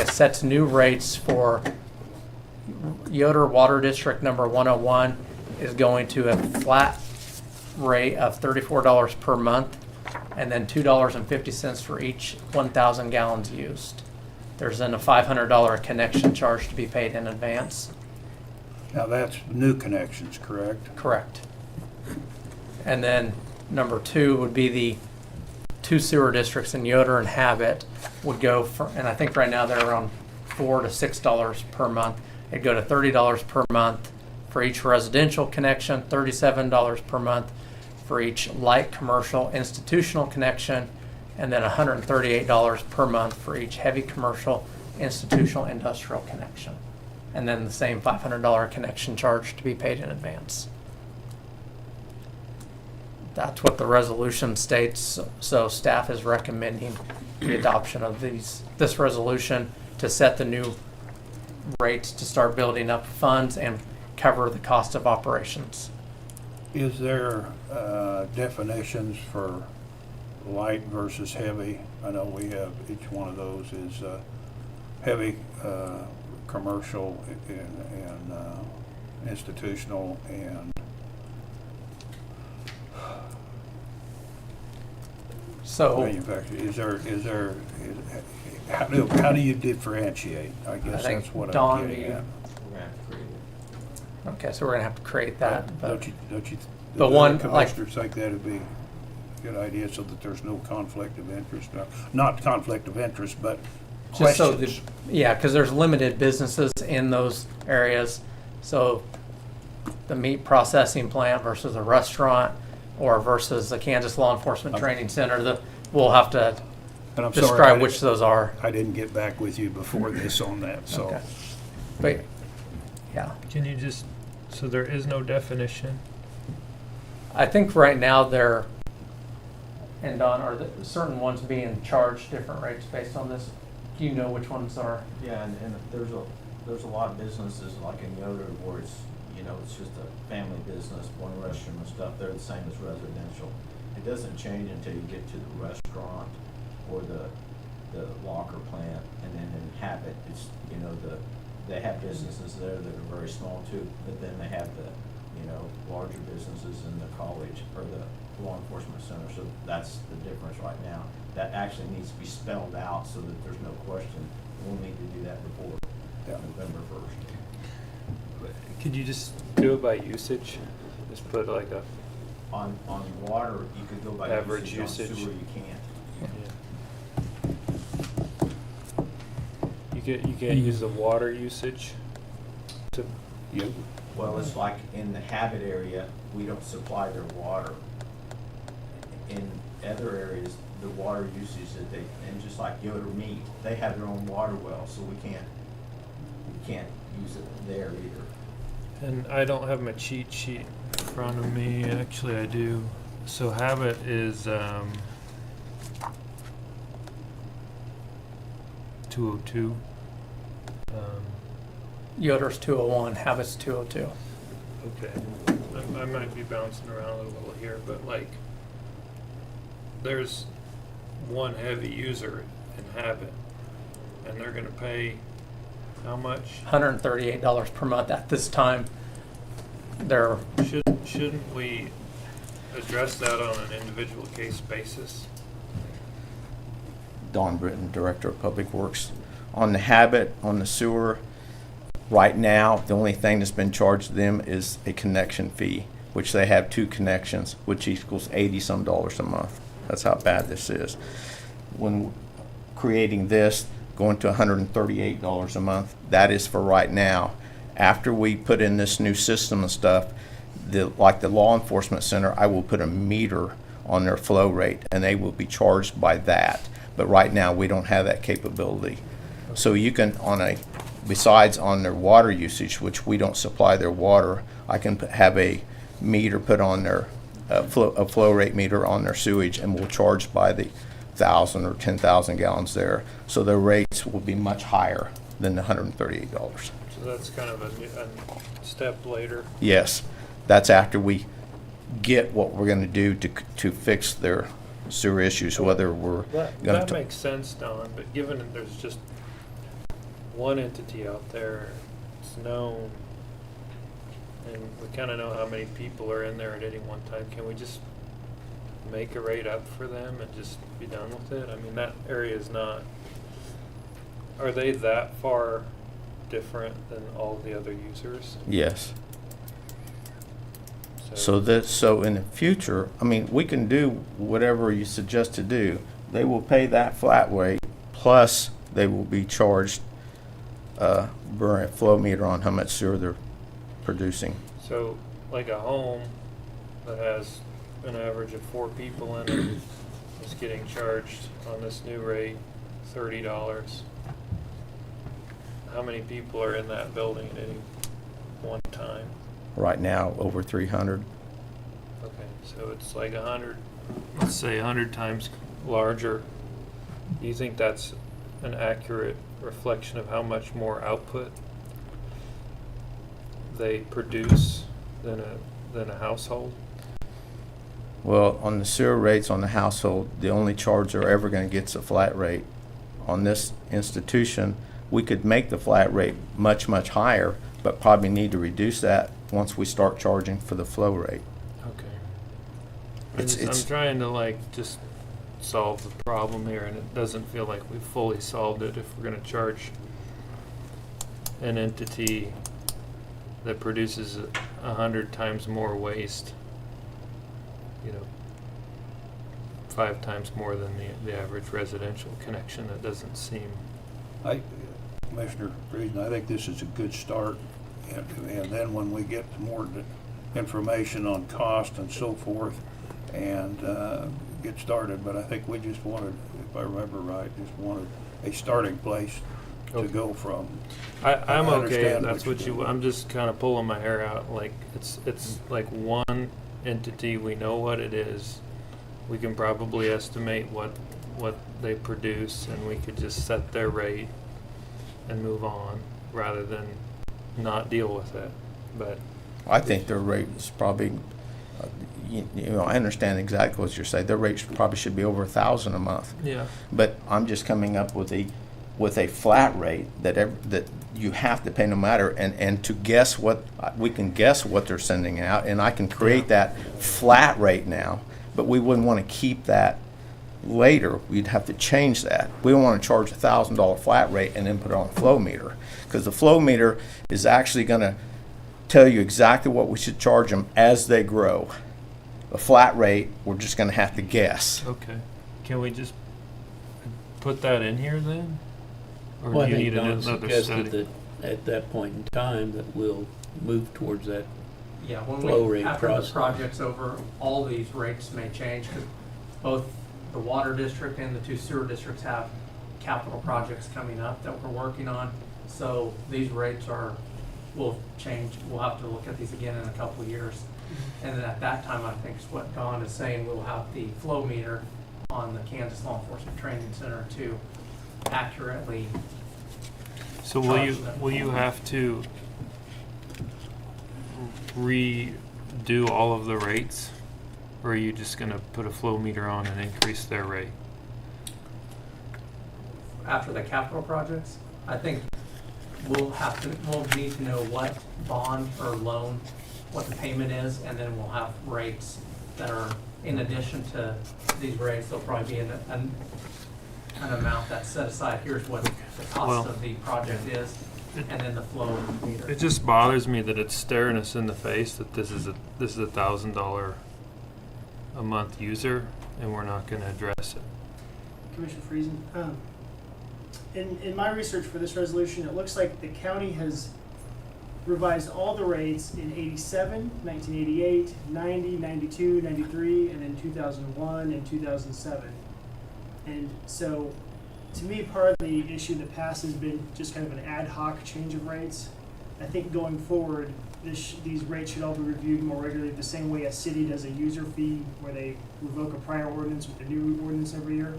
sets new rates for Yoder Water District number 101 is going to a flat rate of $34 per month and then $2.50 for each 1,000 gallons used. There's then a $500 connection charge to be paid in advance. Now, that's new connections, correct? Correct. And then number 2 would be the 2 sewer districts in Yoder and Habit would go for, and I think right now they're around $4 to $6 per month. It'd go to $30 per month for each residential connection, $37 per month for each light commercial institutional connection, and then $138 per month for each heavy commercial institutional industrial connection. And then the same $500 connection charge to be paid in advance. That's what the resolution states. So staff is recommending the adoption of this resolution to set the new rates to start building up funds and cover the cost of operations. Is there definitions for light versus heavy? I know we have, each one of those is heavy commercial and institutional and So manufacturing. How do you differentiate? I guess I think that's what Don, I'm getting at. okay, so we're gonna have to create that. But Don't you? The one, like- commissioners think that'd be a good idea so that there's no conflict of interest, not conflict of interest, but just so questions. yeah, because there's limited businesses in those areas. So the meat processing plant versus a restaurant or versus the Kansas Law Enforcement Training Center, we'll have to And I'm sorry, describe which those are. I didn't get back with you before this on that, so. Okay. But yeah, Can you just, so there is no definition? I think right now they're, and Don, are the certain ones being charged different rates based on this? Do you know which ones are? Yeah, and there's a lot of businesses like in Yoder where it's, you know, it's just a family business, one restroom and stuff. They're the same as residential. It doesn't change until you get to the restaurant or the locker plant, and then in Habit, it's, you know, they have businesses there that are very small too, but then they have the, you know, larger businesses in the college or the law enforcement center. So that's the difference right now. That actually needs to be spelled out so that there's no question. We'll need to do that before November 1st. Could you just do it by usage? Just put like a, On water, you could go by Average usage. On usage. sewer, you can't. you can't use the water usage to, Yep. Well, it's like in the Habit area, we don't supply their water. In other areas, the water usage that they, and just like Yoder Meat, they have their own water well, so we can't use it there either. and I don't have my cheat sheet in front of me. Actually, I do. So Habit is 202. Yoder's 201, Habit's 202. Okay. I might be bouncing around a little here, but like, there's one heavy user in Habit, and they're gonna pay how much? $138 per month at this time. They're Shouldn't we address that on an individual case basis? Don Britton, Director of Public Works. On the Habit, on the sewer, right now, the only thing that's been charged to them is a connection fee, which they have 2 connections, which equals $80-some a month. That's how bad this is. When creating this, going to $138 a month, that is for right now. After we put in this new system and stuff, like the law enforcement center, I will put a meter on their flow rate, and they will be charged by that. But right now, we don't have that capability. So you can, besides on their water usage, which we don't supply their water, I can have a meter put on their, a flow rate meter on their sewage, and we'll charge by the 1,000 or 10,000 gallons there. So their rates will be much higher than the $138. So that's kind of a step later. Yes, that's after we get what we're going to do to fix their sewer issues, whether we're going That to. makes sense, Don, but given that there's just one entity out there, it's known, and we kind of know how many people are in there at any one time, can we just make a rate up for them and just be done with it? I mean, that area is not, are they that far different than all the other users? Yes. So in the future, I mean, we can do whatever you suggest to do. They will pay that flat rate, plus they will be charged burn flow meter on how much sewer they're producing. So, like a home that has an average of 4 people in it is getting charged on this new rate $30. How many people are in that building at any one time? Right now, over 300. Okay, so it's like 100, let's say 100 times larger. Do you think that's an accurate reflection of how much more output they produce than a household? Well, on the sewer rates on the household, the only charge they're ever going to get is a flat rate. On this institution, we could make the flat rate much, much higher, but probably need to reduce that once we start charging for the flow rate. Okay. I'm trying to just solve the problem here, and it doesn't feel like we've fully solved it if we're going to charge an entity that produces 100 times more waste, 5 times more than the average residential connection. That doesn't seem. Commissioner Friesen, I think this is a good start, and then when we get more information on cost and so forth, and get started. But I think we just wanted, if I remember right, a starting place to go from. I'm I okay. understand That's what what you're you. I'm just kind of pulling my hair out. Like it's like one entity. We know what it is. We can probably estimate what they produce, and we could just set their rate and move on rather than not deal with it. But I think their rate is probably, I understand exactly what you're saying. Their rates probably should be over 1,000 a month. yeah. But I'm just coming up with a flat rate that you have to pay no matter, and to guess what we can guess what they're sending out, and I can create that flat rate now. But we wouldn't want to keep that later. We'd have to change that. We don't want to charge $1,000 flat rate and then put it on a flow meter, because the flow meter is actually going to tell you exactly what we should charge them as they grow. A flat rate, we're just going to have to guess. Okay. Can we just put that in here then? Or Well, I do you think need Don another suggested study? that at that point in time that we'll move towards that. Yeah, when Flow rate after process. the project's over, all these rates may change, because both the water district and the 2 sewer districts have capital projects coming up that we're working on. So these rates will change. We'll have to look at these again in a couple of years. And then at that time, I think is what Don is saying, we'll have the flow meter on the Kansas Law Enforcement Training Center to accurately. So will you have to redo all of the rates, or are you just going to put a flow meter on and increase their rate? After the capital projects, I think we'll need to know what bond or loan, what the payment is, and then we'll have rates that are in addition to these rates. There'll probably be an amount that's set aside. Here's what the cost of the project is, and then the flow meter. It just bothers me that it's staring us in the face that this is a $1,000 a month user, and we're not going to address it. Commissioner Friesen, in my research for this resolution, it looks like the county has revised all the rates in 87, 1988, 90, 92, 93, and then 2001 and 2007. And so, to me, part of the issue in the past has been just kind of an ad hoc change of rates. I think going forward, these rates should all be reviewed more regularly, the same way a city does a user fee, where they revoke a prior ordinance with a new ordinance every year.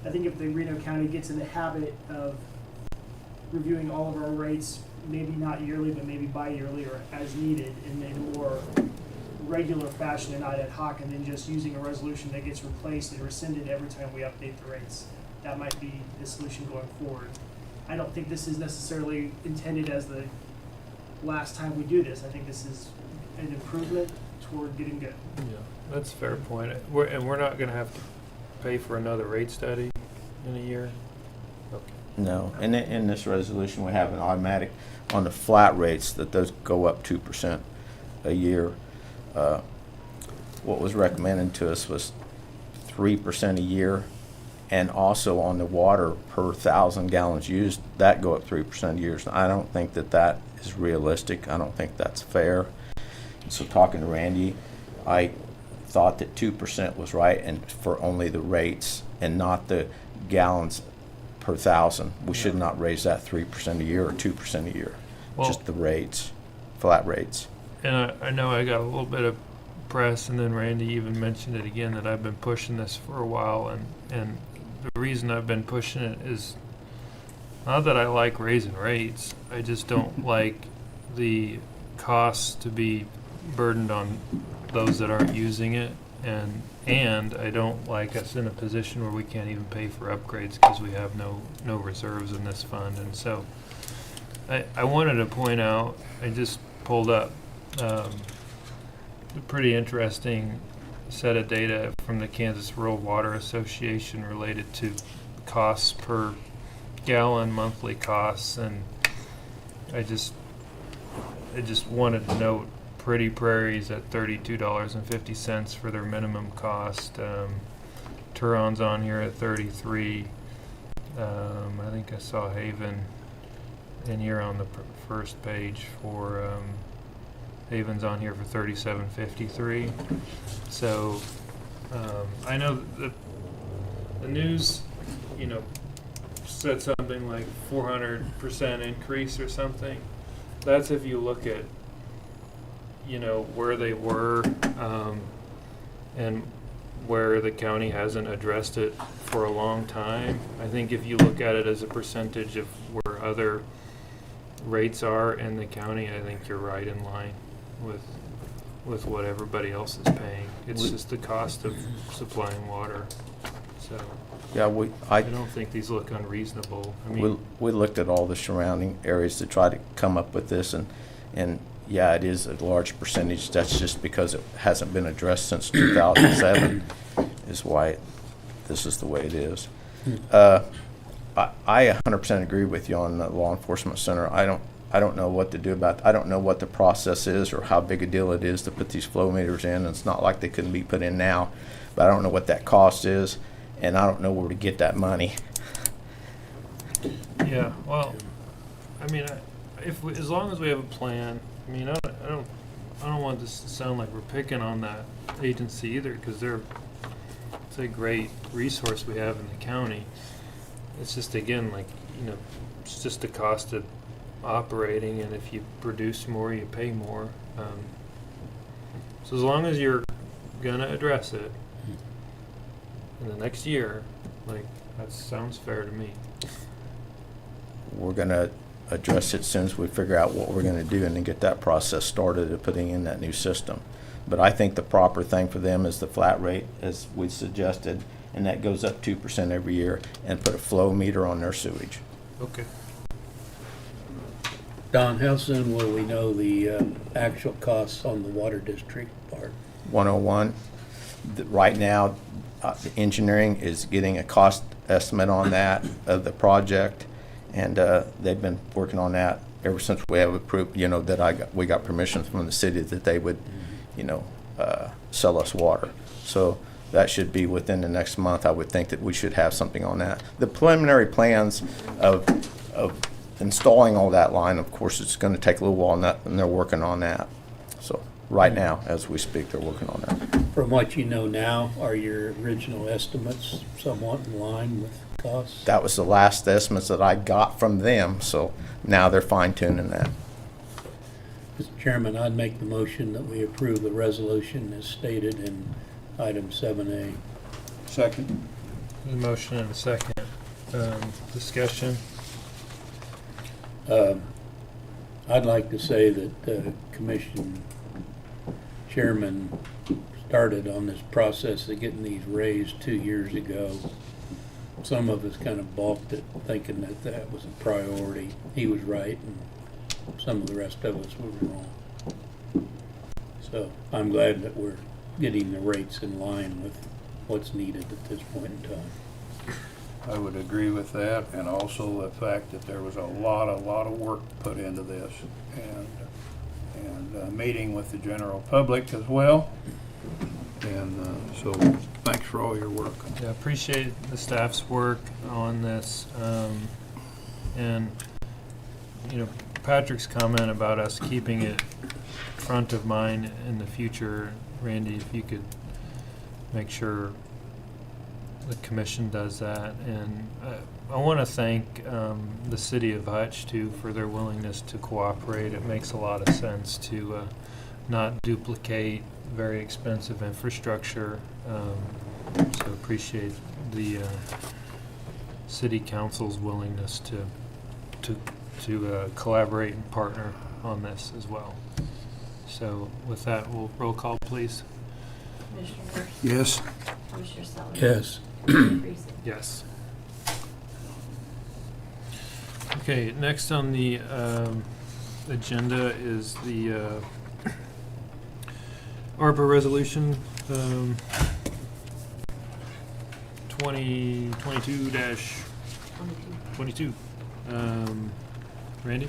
I think if the Reno County gets in the habit of reviewing all of our rates, maybe not yearly, but maybe bi-yearly or as needed in a more regular fashion and not ad hoc, and then just using a resolution that gets replaced and rescinded every time we update the rates. That might be the solution going forward. I don't think this is necessarily intended as the last time we do this. I think this is an improvement toward getting good. Yeah, that's a fair point. We're not gonna have to pay for another rate study in a year? Okay. No, in this resolution, we have an automatic on the flat rates that those go up 2% a year. What was recommended to us was 3% a year, and also on the water per 1,000 gallons used, that go up 3% a year. So I don't think that is realistic. I don't think that's fair. So talking to Randy, I thought that 2% was right, and for only the rates and not the gallons per 1,000. We should not raise that 3% a year or 2% a year. Well, just the rates, flat rates. And I know I got a little bit of press, and then Randy even mentioned it again, that I've been pushing this for a while, and the reason I've been pushing it is not that I like raising rates. I just don't like the costs to be burdened on those that aren't using it, and I don't like us in a position where we can't even pay for upgrades because we have no reserves in this fund. And so I wanted to point out, I just pulled up a pretty interesting set of data from the Kansas Rural Water Association related to costs per gallon, monthly costs, and I just wanted to note Pretty Prairie's at $32.50 for their minimum cost. Turon's on here at $33. I think I saw Haven in here on the first page for Haven's on here for $37.53. So I know that the news, said something like 400% increase or something. That's if you look at where they were and where the county hasn't addressed it for a long time. I think if you look at it as a percentage of where other rates are in the county, I think you're right in line with what everybody else is paying. It's just the cost of supplying water. So Yeah, I don't think these look unreasonable. I mean, we looked at all the surrounding areas to try to come up with this, and yeah, it is a large percentage. That's just because it hasn't been addressed since 2007 is why this is the way it is. I 100% agree with you on the law enforcement center. I don't know what to do about it. I don't know what the process is or how big a deal it is to put these flow meters in. It's not like they couldn't be put in now, but I don't know what that cost is, and I don't know where to get that money. yeah, well, I mean, as long as we have a plan. I mean, I don't want this to sound like we're picking on that agency either, because it's a great resource we have in the county. It's just, again, it's just the cost of operating, and if you produce more, you pay more. So as long as you're gonna address it in the next year, that sounds fair to me. We're gonna address it as soon as we figure out what we're going to do and then get that process started of putting in that new system. But I think the proper thing for them is the flat rate, as we suggested, and that goes up 2% every year, and put a flow meter on their sewage. Okay. Don, how soon will we know the actual costs on the water district part? 101. Right now, the engineering is getting a cost estimate on that of the project. And they've been working on that ever since we have approved, that we got permission from the city that they would, sell us water. So that should be within the next month. I would think that we should have something on that. The preliminary plans of installing all that line, of course, it's going to take a little while, and they're working on that. So right now, as we speak, they're working on that. From what you know now, are your original estimates somewhat in line with costs? That was the last estimates that I got from them, so now they're fine-tuning that. Mr. Chairman, I'd make the motion that we approve the resolution as stated in item 7A. Second. A motion and a second. Discussion. I'd like to say that the commission chairman started on this process of getting these raised 2 years ago. Some of us kind of balked at thinking that that was a priority. He was right, and some of the rest of us were wrong. So I'm glad that we're getting the rates in line with what's needed at this point in time. I would agree with that, and also the fact that there was a lot of work put into this, and meeting with the general public as well. And so, thanks for all your work. Yeah, appreciate the staff's work on this. And, you know, Patrick's comment about us keeping it front of mind in the future, Randy, if you could make sure the commission does that. And I want to thank the city of Hutch too for their willingness to cooperate. It makes a lot of sense to not duplicate very expensive infrastructure. So appreciate the city council's willingness to collaborate and partner on this as well. So with that, we'll roll call, please. Commissioner Murphy? Yes. Commissioner Sellers? Yes. Commissioner Friesen? Yes. Okay, next on the agenda is the Arpa Resolution 2022-22. Randy?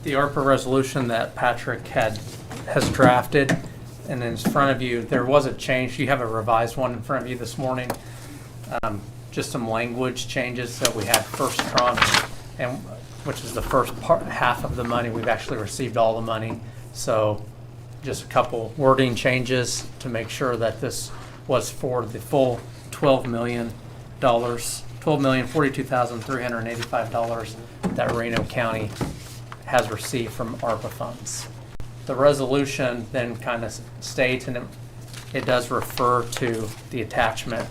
The ARPA resolution that Patrick has drafted, and in front of you, there was a change. You have a revised one in front of you this morning. Just some language changes. So we had first tranche, and which is the first half of the money. We've actually received all the money. So just a couple wording changes to make sure that this was for the full $12,042,385 that Reno County has received from ARPA funds. The resolution then kind of states, and it does refer to the attachment,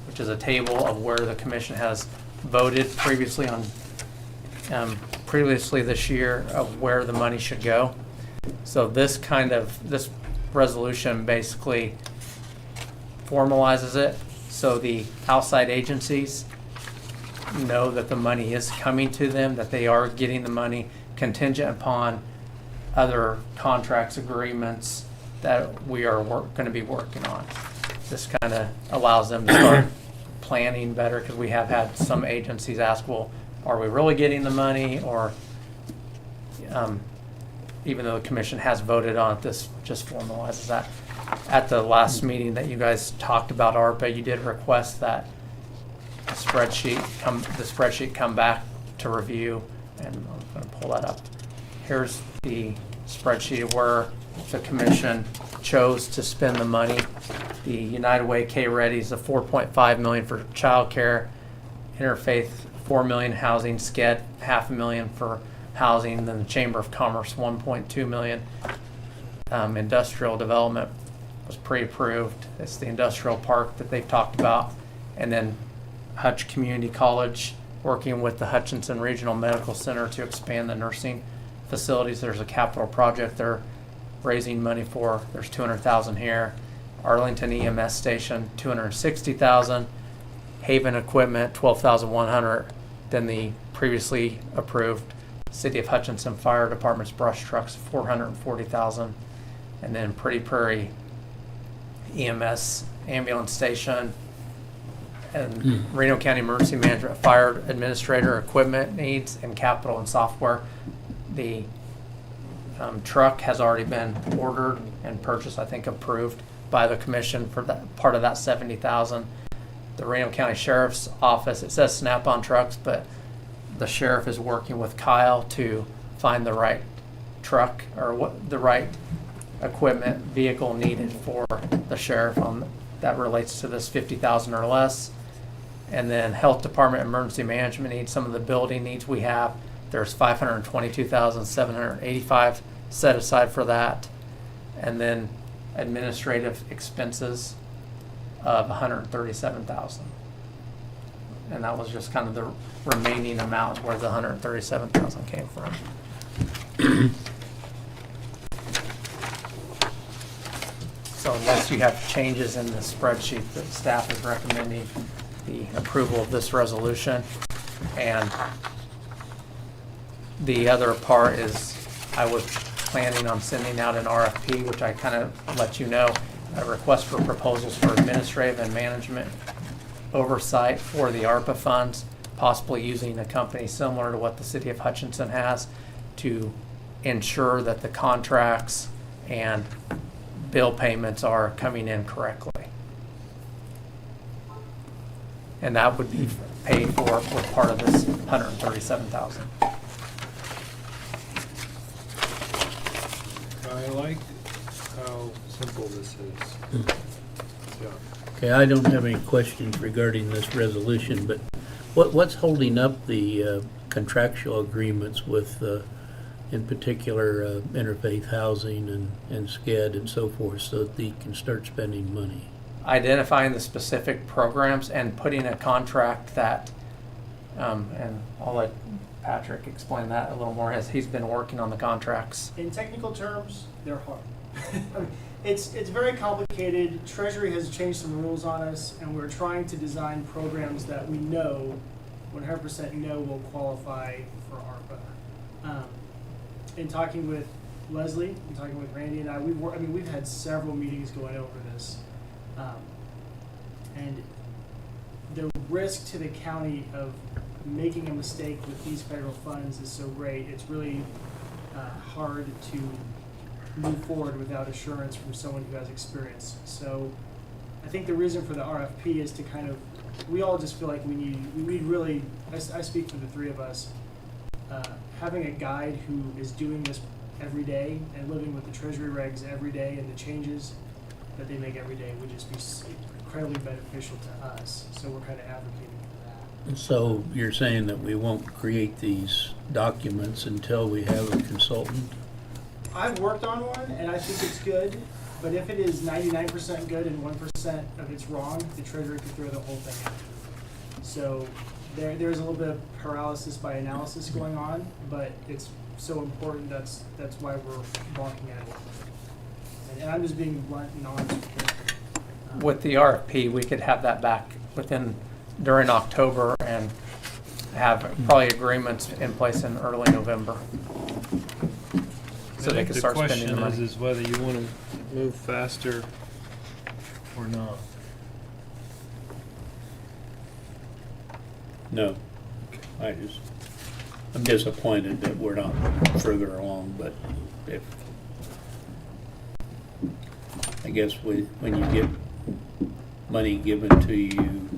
which is a table of where the commission has voted previously this year of where the money should go. So this resolution basically formalizes it so the outside agencies know that the money is coming to them, that they are getting the money contingent upon other contracts, agreements that we are going to be working on. This kind of allows them to start planning better, because we have had some agencies ask, well, are we really getting the money? Or even though the commission has voted on it, this just formalizes that. At the last meeting that you guys talked about ARPA, you did request that the spreadsheet come back to review, and I'm going to pull that up. Here's the spreadsheet of where the commission chose to spend the money. The United Way K-Ready is a $4.5 million for childcare, Interfaith $4 million housing, SCED $500,000 for housing, then the Chamber of Commerce $1.2 million. Industrial development was pre-approved. It's the industrial park that they've talked about, and then Hutch Community College working with the Hutchinson Regional Medical Center to expand the nursing facilities. There's a capital project they're raising money for. There's $200,000 here. Arlington EMS station, $260,000. Haven equipment, $12,100. Then the previously approved City of Hutchinson Fire Department's brush trucks, $440,000. And then Pretty Prairie EMS ambulance station, and Reno County Emergency Management Fire Administrator equipment needs, and capital and software. The truck has already been ordered and purchased, I think approved by the commission for that part of that $70,000. the Reno County Sheriff's Office. It says Snap-on trucks, but the sheriff is working with Kyle to find the right truck or what the right equipment vehicle needed for the sheriff on that relates to this 50,000 or less. And then health department emergency management needs, some of the building needs we have. There's 522,785 set aside for that. And then administrative expenses of 137,000. And that was just kind of the remaining amount where the 137,000 came from. So unless you have changes in the spreadsheet, the staff is recommending the approval of this resolution. And the other part is I was planning on sending out an RFP, which I kind of let you know, a request for proposals for administrative and management oversight for the ARPA funds, possibly using a company similar to what the city of Hutchinson has to ensure that the contracts and bill payments are coming in correctly. And that would be paid for with part of this 137,000. I like how simple this is. Yeah. Okay, I don't have any questions regarding this resolution, but what's holding up the contractual agreements with, in particular, Interfaith Housing and SCED and so forth, so that they can start spending money? Identifying the specific programs and putting a contract that, and I'll let Patrick explain that a little more as he's been working on the contracts. In technical terms, they're hard. It's very complicated. Treasury has changed some rules on us, and we're trying to design programs that we know, 100% know will qualify for ARPA. In talking with Leslie, in talking with Randy and I, we've had several meetings going over this. And the risk to the county of making a mistake with these federal funds is so great. It's really hard to move forward without assurance from someone who has experience. So I think the reason for the RFP is to kind of, we all just feel like we need really, I speak for the three of us, having a guide who is doing this every day and living with the treasury regs every day and the changes that they make every day would just be incredibly beneficial to us. So we're kind of advocating for that. So you're saying that we won't create these documents until we have a consultant? I've worked on one and I think it's good, but if it is 99% good and 1% of it's wrong, the treasurer could throw the whole thing out. So there's a little bit of paralysis by analysis going on, but it's so important, that's why we're balking at it. And I'm just being blunt and honest with you. With the RFP, we could have that back during October and have probably agreements in place in early November. So they can start spending the money. The question is whether you want to move faster or not. No. I'm disappointed that we're not further along, but I guess when you get money given to you,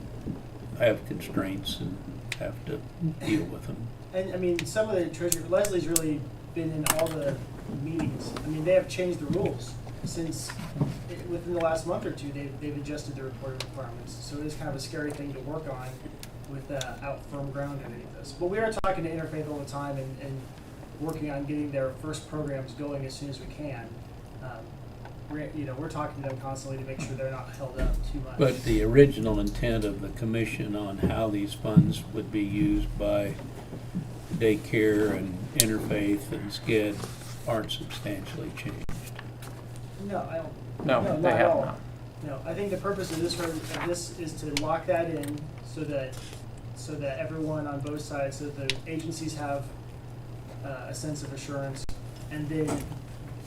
have constraints and have to deal with them. And I mean, some of the treasury, Leslie's really been in all the meetings. I mean, they have changed the rules since within the last month or two. They've adjusted their reporting requirements. So it is kind of a scary thing to work on with out firm ground underneath us. But we are talking to Interfaith all the time and working on getting their first programs going as soon as we can. We're talking to them constantly to make sure they're not held up too much. But the original intent of the commission on how these funds would be used by daycare and Interfaith and SCED aren't substantially changed. No, I don't. No, not they at have all. not. No, I think the purpose of this is to lock that in so that everyone on both sides, so that the agencies have a sense of assurance, and then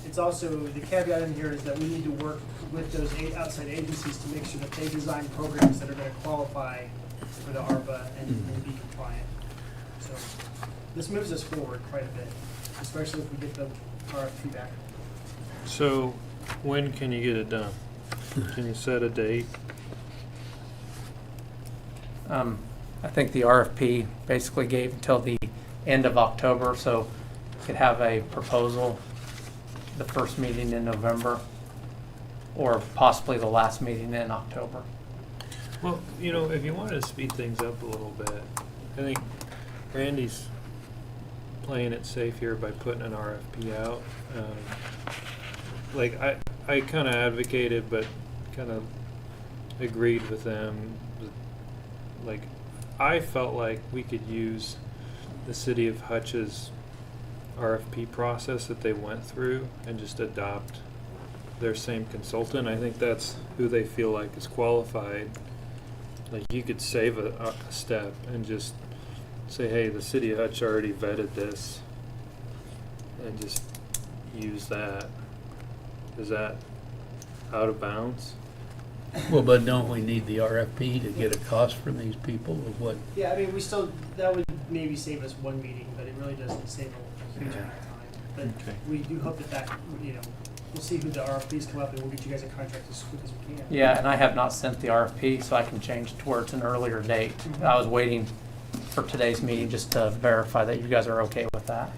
it's also, the caveat in here is that we need to work with those outside agencies to make sure that they design programs that are going to qualify for the ARPA and be compliant. So this moves us forward quite a bit, especially if we get the RFP back. So when can you get it done? Can you set a date? I think the RFP basically gave until the end of October, so could have a proposal the first meeting in November, or possibly the last meeting in October. Well, you know, if you wanted to speed things up a little bit, I think Randy's playing it safe here by putting an RFP out. Like, I kind of advocated, but kind of agreed with them. Like, I felt like we could use the city of Hutch's RFP process that they went through and just adopt their same consultant. I think that's who they feel like is qualified. Like, you could save a step and just say, hey, the city of Hutch already vetted this, and just use that. Is that out of bounds? Well, but don't we need the RFP to get a cost from these people of what? Yeah, I mean, that would maybe save us one meeting, but it really doesn't save a huge amount of time. But Okay. we do hope that, you know, we'll see who the RFPs come up and we'll get you guys a contract as quick as we can. Yeah, and I have not sent the RFP, so I can change towards an earlier date. I was waiting for today's meeting just to verify that you guys are okay with that.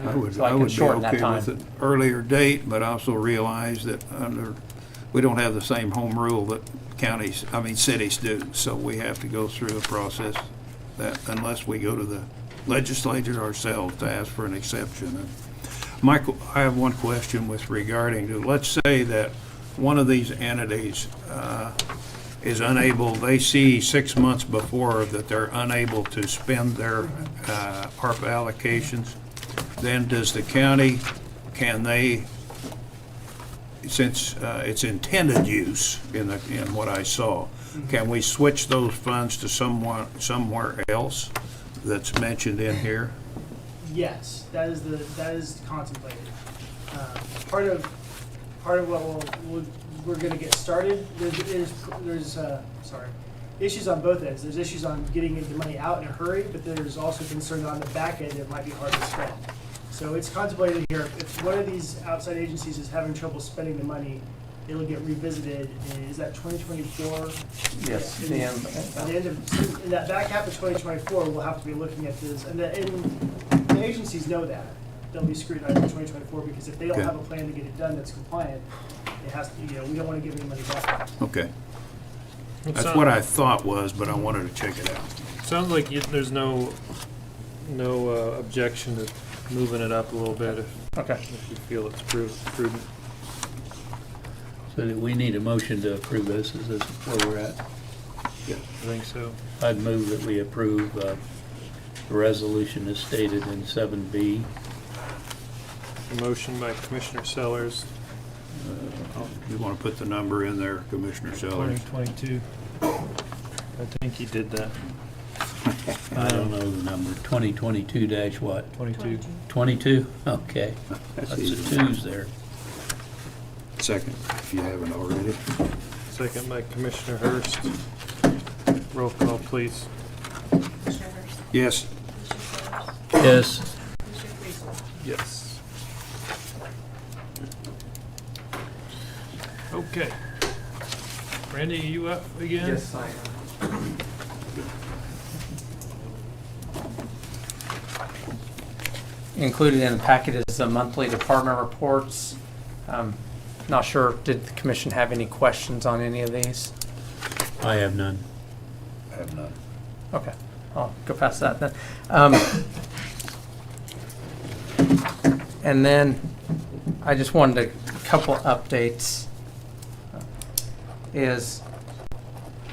I would, So I I can would be shorten that okay with time. an earlier date, but also realize that we don't have the same home rule that cities do. So we have to go through a process that, unless we go to the legislature ourselves to ask for an exception. And Michael, I have one question with regarding to, let's say that one of these entities is unable, they see 6 months before that they're unable to spend their ARPA allocations. Then does the county, can they, since it's intended use in what I saw, can we switch those funds to somewhere else that's mentioned in here? Yes, that is contemplated. Part of what we're going to get started. There's issues on both ends. There's issues on getting the money out in a hurry, but there's also concern that on the back end it might be hard to spend. So it's contemplated here. If one of these outside agencies is having trouble spending the money, it'll get revisited. Is that 2024? Yes. At the end of in that back half of 2024, we'll have to be looking at this, and the agencies know that they'll be scrutinized in 2024 because if they don't Okay. have a plan to get it done that's compliant, it has to. You know, we don't want to give any money back. Okay. That's what I thought was, but I wanted to check it out. Sounds like there's no objection to moving it up a little bit if you feel it's prudent. So do we need a motion to approve this? Is this where we're at? Yeah, I think so. I'd move that we approve the resolution as stated in 7B. A motion by Commissioner Sellers, You want to put the number in there, Commissioner Sellers? 2022. I think he did that. I don't know the number. 2022 dash what? 22. 22? Okay. That's easy. the twos there. Second, if you haven't already. Second by Commissioner Hurst. Roll call, please. Commissioner Hurst. Yes. Commissioner Sellers. Yes. Commissioner Priestley. Yes. Okay. Randy, are you up again? Yes, I am. Included in the packet is the monthly department reports. Not sure, did the commission have any questions on any of these? I have none. I have none. Okay, I'll go past that then. And then I just wanted a couple updates. Is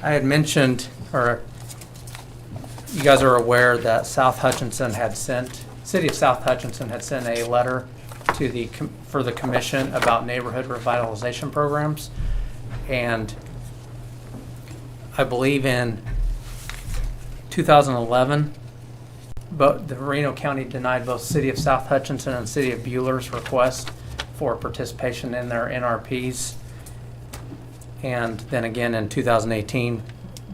I had mentioned, or you guys are aware that City of South Hutchinson had sent a letter to for the commission about neighborhood revitalization programs. And I believe in 2011, but the Reno County denied both City of South Hutchinson and City of Bueller's request for participation in their NRPs. And then again in 2018,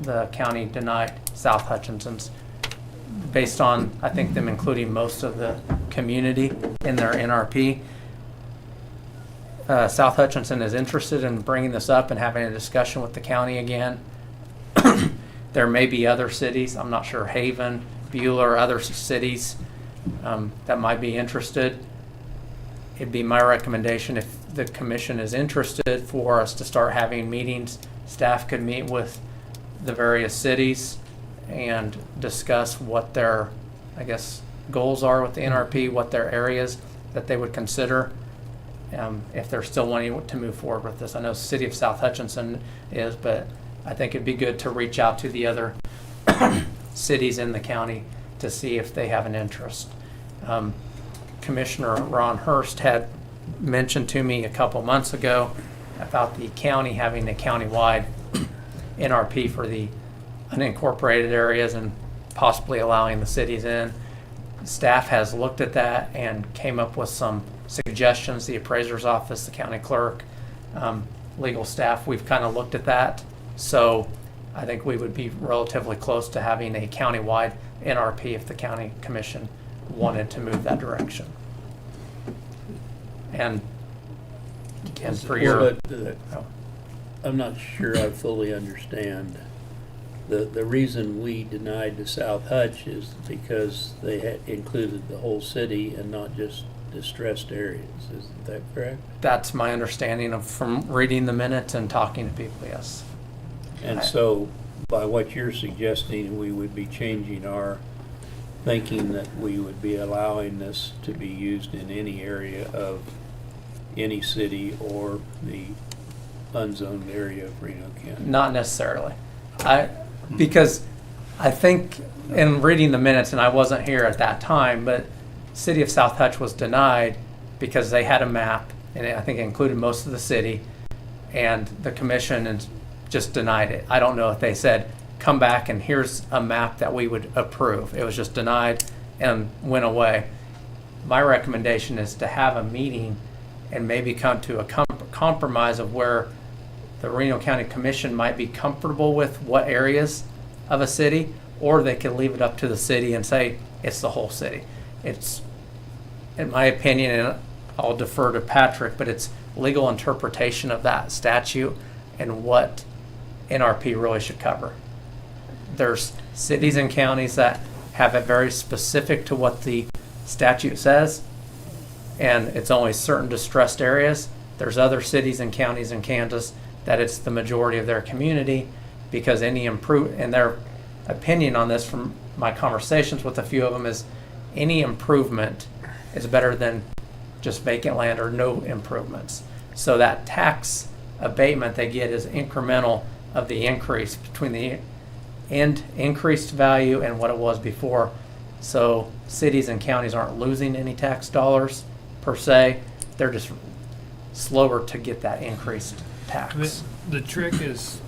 the county denied South Hutchinson's based on, I think, them including most of the community in their NRP. South Hutchinson is interested in bringing this up and having a discussion with the county again. There may be other cities, I'm not sure, Haven, Beulah, other cities that might be interested. It'd be my recommendation, if the commission is interested, for us to start having meetings. Staff could meet with the various cities and discuss what their, I guess, goals are with the NRP, what their areas that they would consider, if they're still wanting to move forward with this. I know the city of South Hutchinson is, but I think it'd be good to reach out to the other cities in the county to see if they have an interest. Commissioner Ron Hurst had mentioned to me a couple months ago about the county having a countywide NRP for the unincorporated areas and possibly allowing the cities in. Staff has looked at that and came up with some suggestions. The appraiser's office, the county clerk, legal staff, we've kind of looked at that. So I think we would be relatively close to having a countywide NRP if the county commission wanted to move that direction. And for your... Well, but, I'm not sure I fully understand. The reason we denied the South Hutch is because they had included the whole city and not just distressed areas. Isn't that correct? That's my understanding of from reading the minutes and talking to people, yes. And so by what you're suggesting, we would be changing our thinking that we would be allowing this to be used in any area of any city or the unzoned area of Reno County. Not necessarily. Because I think in reading the minutes, and I wasn't here at that time, but City of South Hutch was denied because they had a map, and I think it included most of the city, and the commission just denied it. I don't know if they said, come back and here's a map that we would approve. It was just denied and went away. My recommendation is to have a meeting and maybe come to a compromise of where the Reno County Commission might be comfortable with what areas of a city, or they can leave it up to the city and say it's the whole city. It's, in my opinion, and I'll defer to Patrick, but it's legal interpretation of that statute and what NRP really should cover. There's cities and counties that have it very specific to what the statute says, and it's only certain distressed areas. There's other cities and counties in Kansas that it's the majority of their community, because any and their opinion on this from my conversations with a few of them is any improvement is better than just vacant land or no improvements. So that tax abatement they get is incremental of the increase between the increased value and what it was before. So cities and counties aren't losing any tax dollars per se. They're just slower to get that increased tax. The trick is,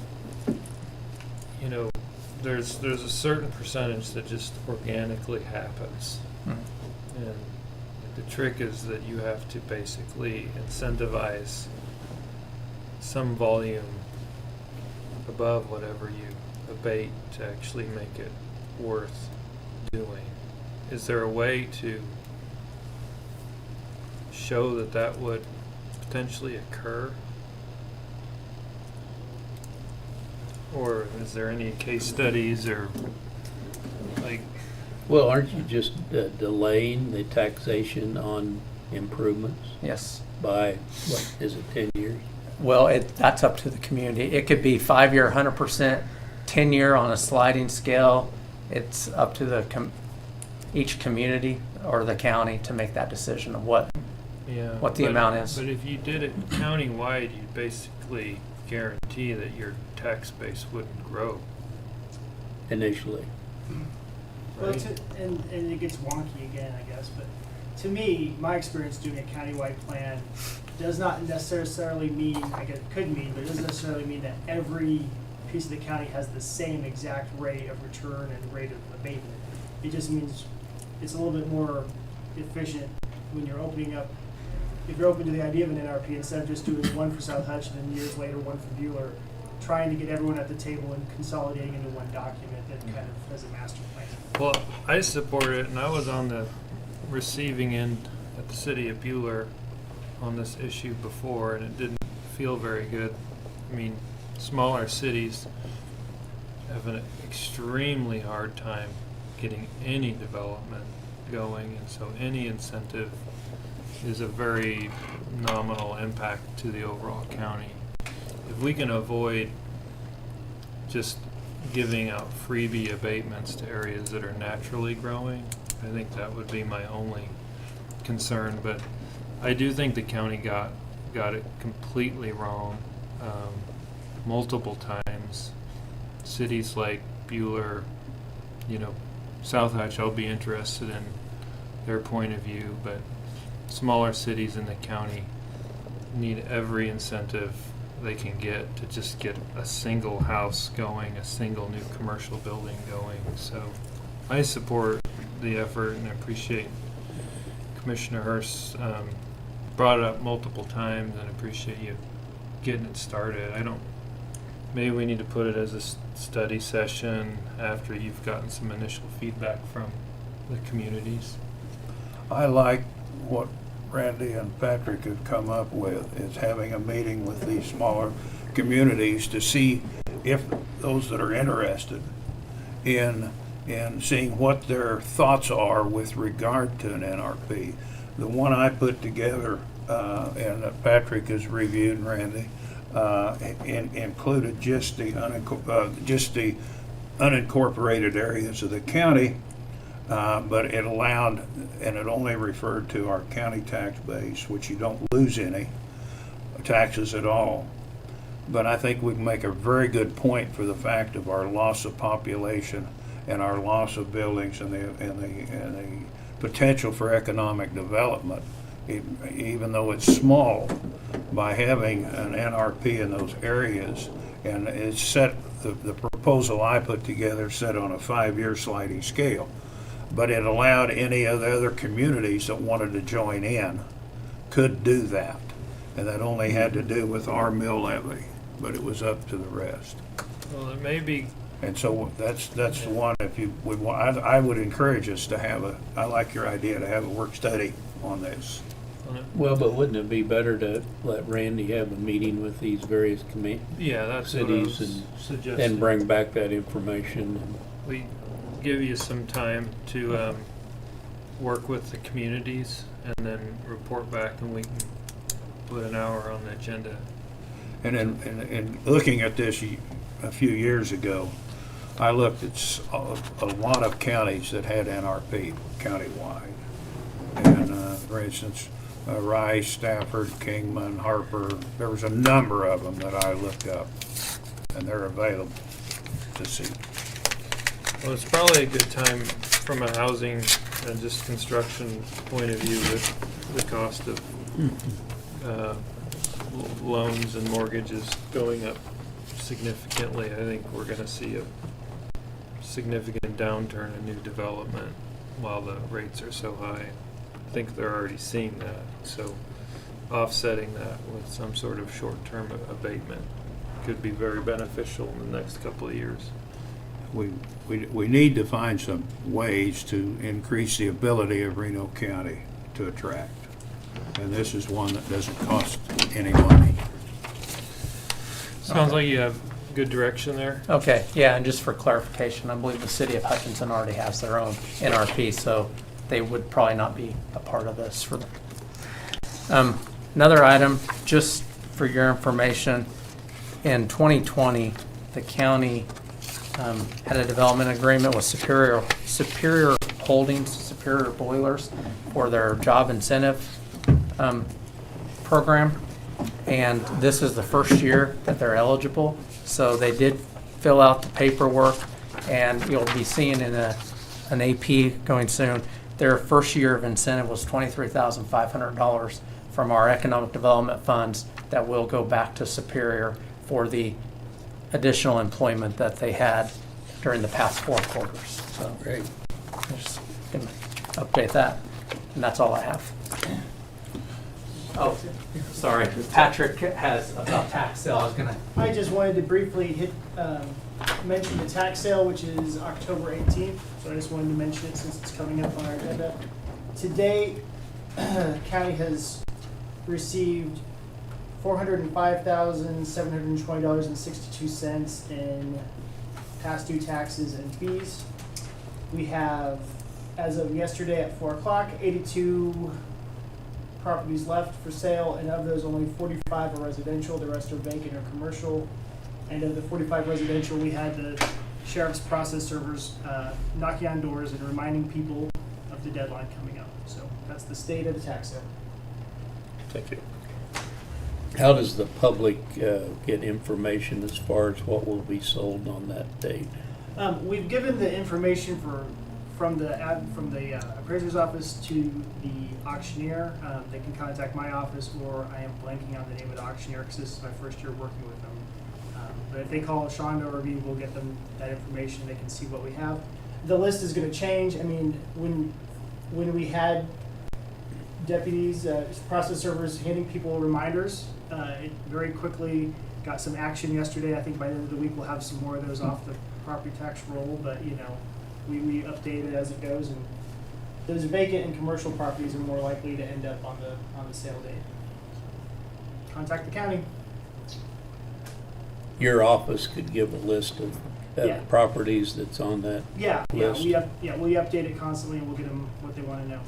there's a certain percentage that just organically happens. And the trick is that you have to basically incentivize some volume above whatever you abate to actually make it worth doing. Is there a way to show that that would potentially occur? Or is there any case studies or like? Well, aren't you just delaying the taxation on improvements Yes. by, what, is it 10 years? Well, that's up to the community. It could be 5-year, 100%, 10-year on a sliding scale. It's up to each community or the county to make that decision of what the amount is. But if you did it countywide, you'd basically guarantee that your tax base wouldn't grow. Initially. Well, and it gets wonky again, I guess, but to me, my experience doing a countywide plan does not necessarily mean, I guess it could mean, but it doesn't necessarily mean that every piece of the county has the same exact rate of return and rate of abatement. It just means it's a little bit more efficient when you're opening up. If you're open to the idea of an NRP, instead of just doing one for South Hutch and then years later one for Beulah, trying to get everyone at the table and consolidating into one document that kind of has a master plan. Well, I support it, and I was on the receiving end at the city of Beulah on this issue before, and it didn't feel very good. I mean, smaller cities have an extremely hard time getting any development going, and so any incentive is a very nominal impact to the overall county. If we can avoid just giving out freebie abatements to areas that are naturally growing, I think that would be my only concern. But I do think the county got it completely wrong multiple times. Cities like Bueller, South Hatch, I'll be interested in their point of view, but smaller cities in the county need every incentive they can get to just get a single house going, a single new commercial building going. So I support the effort and appreciate Commissioner Hurst brought it up multiple times, and appreciate you getting it started. Maybe we need to put it as a study session after you've gotten some initial feedback from the communities. I like what Randy and Patrick have come up with, is having a meeting with these smaller communities to see if those that are interested in seeing what their thoughts are with regard to an NRP. The one I put together and that Patrick has reviewed, and Randy, included just the unincorporated areas of the county, but it allowed, and it only referred to our county tax base, which you don't lose any taxes at all. But I think we can make a very good point for the fact of our loss of population and our loss of buildings and the potential for economic development, even though it's small, by having an NRP in those areas. And it's set, the proposal I put together set on a 5-year sliding scale. But it allowed any of the other communities that wanted to join in could do that. And that only had to do with our mill levy, but it was up to the rest. Well, it may be. And so that's the one, if you would want, I would encourage us to have I like your idea to have a work study on this. Well, but wouldn't it be better to let Randy have a meeting with these various Yeah, that's what I cities was suggesting. and bring back that information? We give you some time to work with the communities and then report back, and we can put an hour on the agenda. And in looking at this a few years ago, I looked at a lot of counties that had NRP countywide. And for instance, Rice, Stafford, Kingman, Harper, there was a number of them that I looked up, and they're available to see. Well, it's probably a good time from a housing and just construction point of view with the cost of loans and mortgages going up significantly. I think we're going to see a significant downturn in new development while the rates are so high. I think they're already seeing that. So offsetting that with some sort of short-term abatement could be very beneficial in the next couple of years. We need to find some ways to increase the ability of Reno County to attract. And this is one that doesn't cost any money. Sounds like you have good direction there. Okay, yeah, and just for clarification, I believe the city of Hutchinson already has their own NRP, so they would probably not be a part of this. Another item, just for your information, in 2020, the county had a development agreement with Superior Holdings, Superior Boilers, for their job incentive program. And this is the first year that they're eligible. So they did fill out the paperwork, and you'll be seeing in an AP going soon. Their first year of incentive was $23,500 from our economic development funds that will go back to Superior for the additional employment that they had during the past 4 quarters. So Great. I'm just going to update that, and that's all I have. Oh, sorry. Patrick has about tax sale. I just wanted to briefly mention the tax sale, which is October 18th. So I just wanted to mention it since it's coming up on our agenda. Today, county has received $405,720.62 in past due taxes and fees. We have, as of yesterday at 4 o'clock, 82 properties left for sale, and of those, only 45 are residential. The rest are vacant or commercial. And of the 45 residential, we had the sheriff's process servers knocking on doors and reminding people of the deadline coming up. So that's the state of the tax sale. Thank you. How does the public get information as far as what will be sold on that date? We've given the information from the appraiser's office to the auctioneer. They can contact my office, or I am blanking on the name of the auctioneer because this is my first year working with them. But if they call Shonda or me, we'll get them that information. They can see what we have. The list is going to change. I mean, when we had deputies, process servers handing people reminders, it very quickly got some action yesterday. I think by the end of the week we'll have some more of those off the property tax roll, but you know, we update it as it goes, and those vacant and commercial properties are more likely to end up on the sale date. Contact the county. Your office could give a list of Yeah. properties that's on that list? We update it constantly, and we'll get them what they want to know.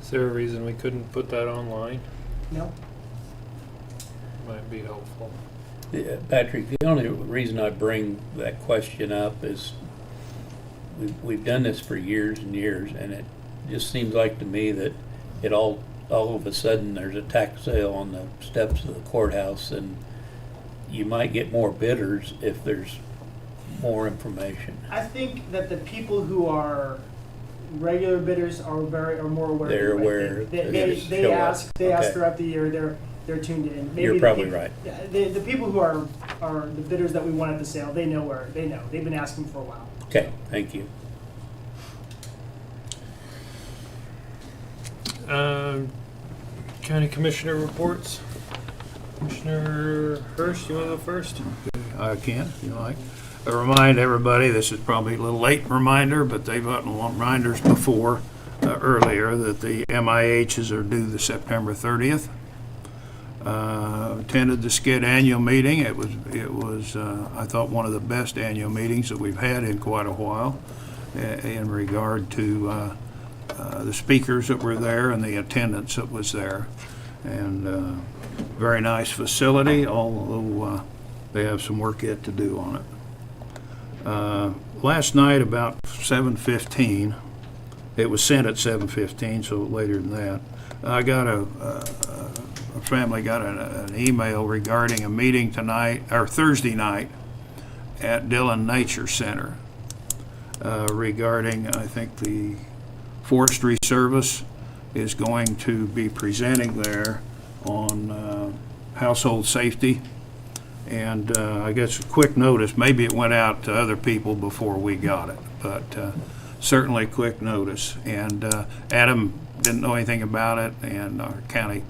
Is there a reason we couldn't put that online? No? Might be helpful. Yeah, Patrick, the only reason I bring that question up is we've done this for years and years, and it just seems like to me that it all of a sudden there's a tax sale on the steps of the courthouse, and you might get more bidders if there's more information. I think that the people who are regular bidders are more aware. They're of it. aware. They ask Okay. throughout the year. They're tuned in. Maybe You're probably the, right. The people who are the bidders that we want at the sale, they know. They've been asking for a while. Okay, thank you. County Commissioner reports. Commissioner Hirsch, you want to go first? I can, if you like. I remind everybody, this is probably a little late reminder, but they've gotten reminders before, earlier, that the MIHs are due the September 30th. Attended the SKID annual meeting. It was I thought, one of the best annual meetings that we've had in quite a while in regard to the speakers that were there and the attendance that was there. And very nice facility, although they have some work yet to do on it. Last night about 7:15, it was sent at 7:15, so later than that, I got a family got an email regarding a meeting tonight, or Thursday night, at Dillon Nature Center regarding, I think, the Forestry Service is going to be presenting there on household safety. And I guess a quick notice, maybe it went out to other people before we got it, but certainly quick notice. And Adam didn't know anything about it, and our county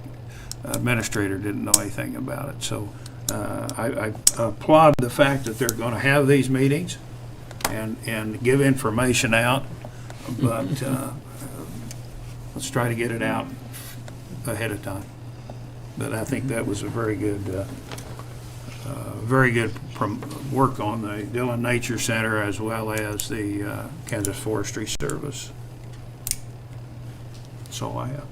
administrator didn't know anything about it. So I applaud the fact that they're going to have these meetings and give information out, but let's try to get it out ahead of time. But I think that was a very good work on the Dillon Nature Center as well as the Kansas Forestry Service. That's all I have.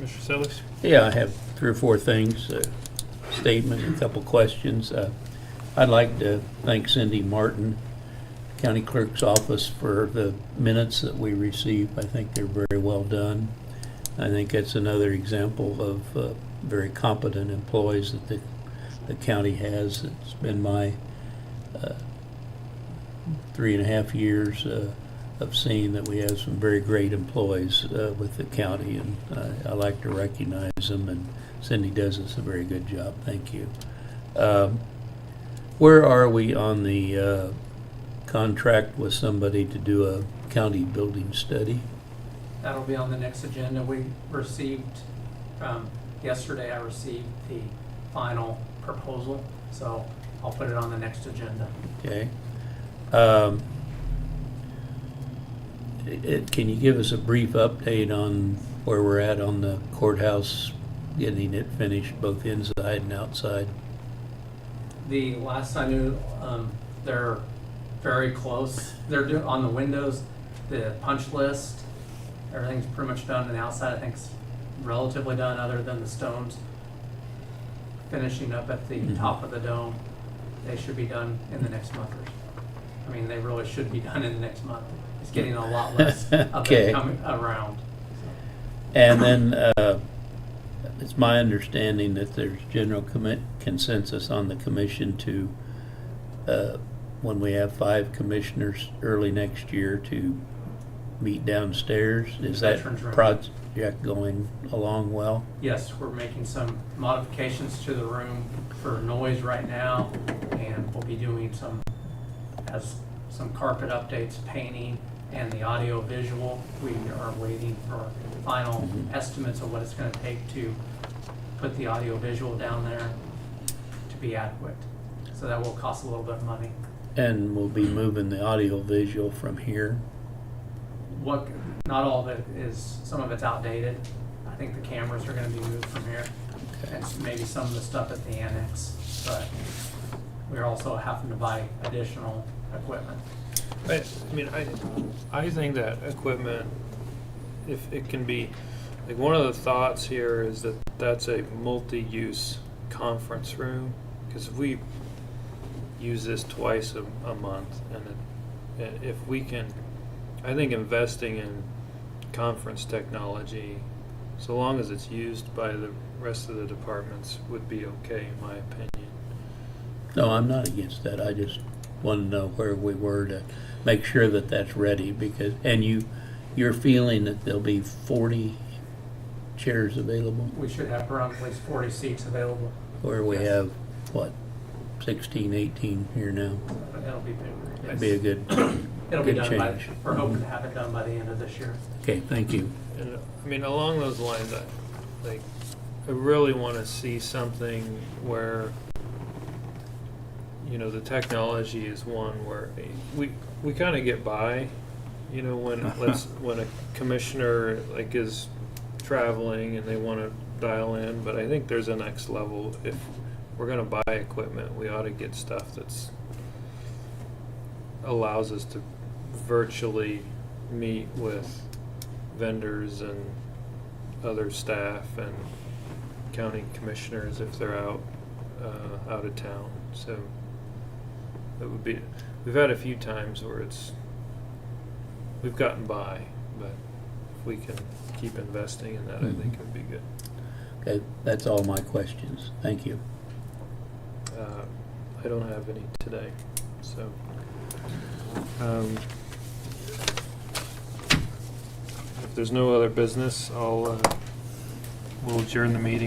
Mr. Sellers? Yeah, I have 3 or 4 things, a statement, a couple questions. I'd like to thank Cindy Martin, County Clerk's Office, for the minutes that we received. I think they're very well done. I think that's another example of very competent employees that the county has. It's been my 3.5 years of seeing that we have some very great employees with the county, and I like to recognize them, and Cindy does us a very good job. Thank you. Where are we on the contract with somebody to do a county building study? That'll be on the next agenda. We received, yesterday I received the final proposal, so I'll put it on the next agenda. Okay. Can you give us a brief update on where we're at on the courthouse, getting it finished both inside and outside? The last I knew, They're very close. They're on the windows, the punch list, everything's pretty much done, and the outside I think is relatively done other than the stones. Finishing up at the top of the dome, they should be done in the next month or so. I mean, they really should be done in the next month. It's getting a lot less of Okay. it coming around. And then it's my understanding that there's general consensus on the commission to, when we have 5 commissioners early next year, to meet downstairs. Is that Veterans room. project going along well? Yes, we're making some modifications to the room for noise right now, and we'll be doing some carpet updates, painting, and the audio visual. We are waiting for final estimates of what it's going to take to put the audio visual down there to be adequate. So that will cost a little bit of money. And we'll be moving the audio visual from here. Not all of it is, some of it's outdated. I think the cameras are going to be moved from here, and maybe some of the stuff at the annex, but we're also having to buy additional equipment. I think that equipment, if it can be, like, one of the thoughts here is that that's a multi-use conference room, because if we use this twice a month, and if we can, I think investing in conference technology, so long as it's used by the rest of the departments, would be okay, in my opinion. No, I'm not against that. I just want to know where we were to make sure that that's ready, because, and you're feeling that there'll be 40 chairs available, We should have around at least 40 seats available. where we Yes. have, what, 16, 18 here now. But it'll be bigger. That'd be a good, It'll be good done by, change. we're hoping to have it done by the end of this year. Okay, thank you. And along those lines, I really want to see something where, the technology is one where we kind of get by, when a commissioner is traveling and they want to dial in, but I think there's a next level. If we're going to buy equipment, we ought to get stuff that's allows us to virtually meet with vendors and other staff and county commissioners if they're out of town. So it would be, we've had a few times where we've gotten by, but if we can keep investing in that, I think it would be good. Okay, that's all my questions. Thank you. I don't have any today, so. If there's no other business, we'll adjourn the meeting.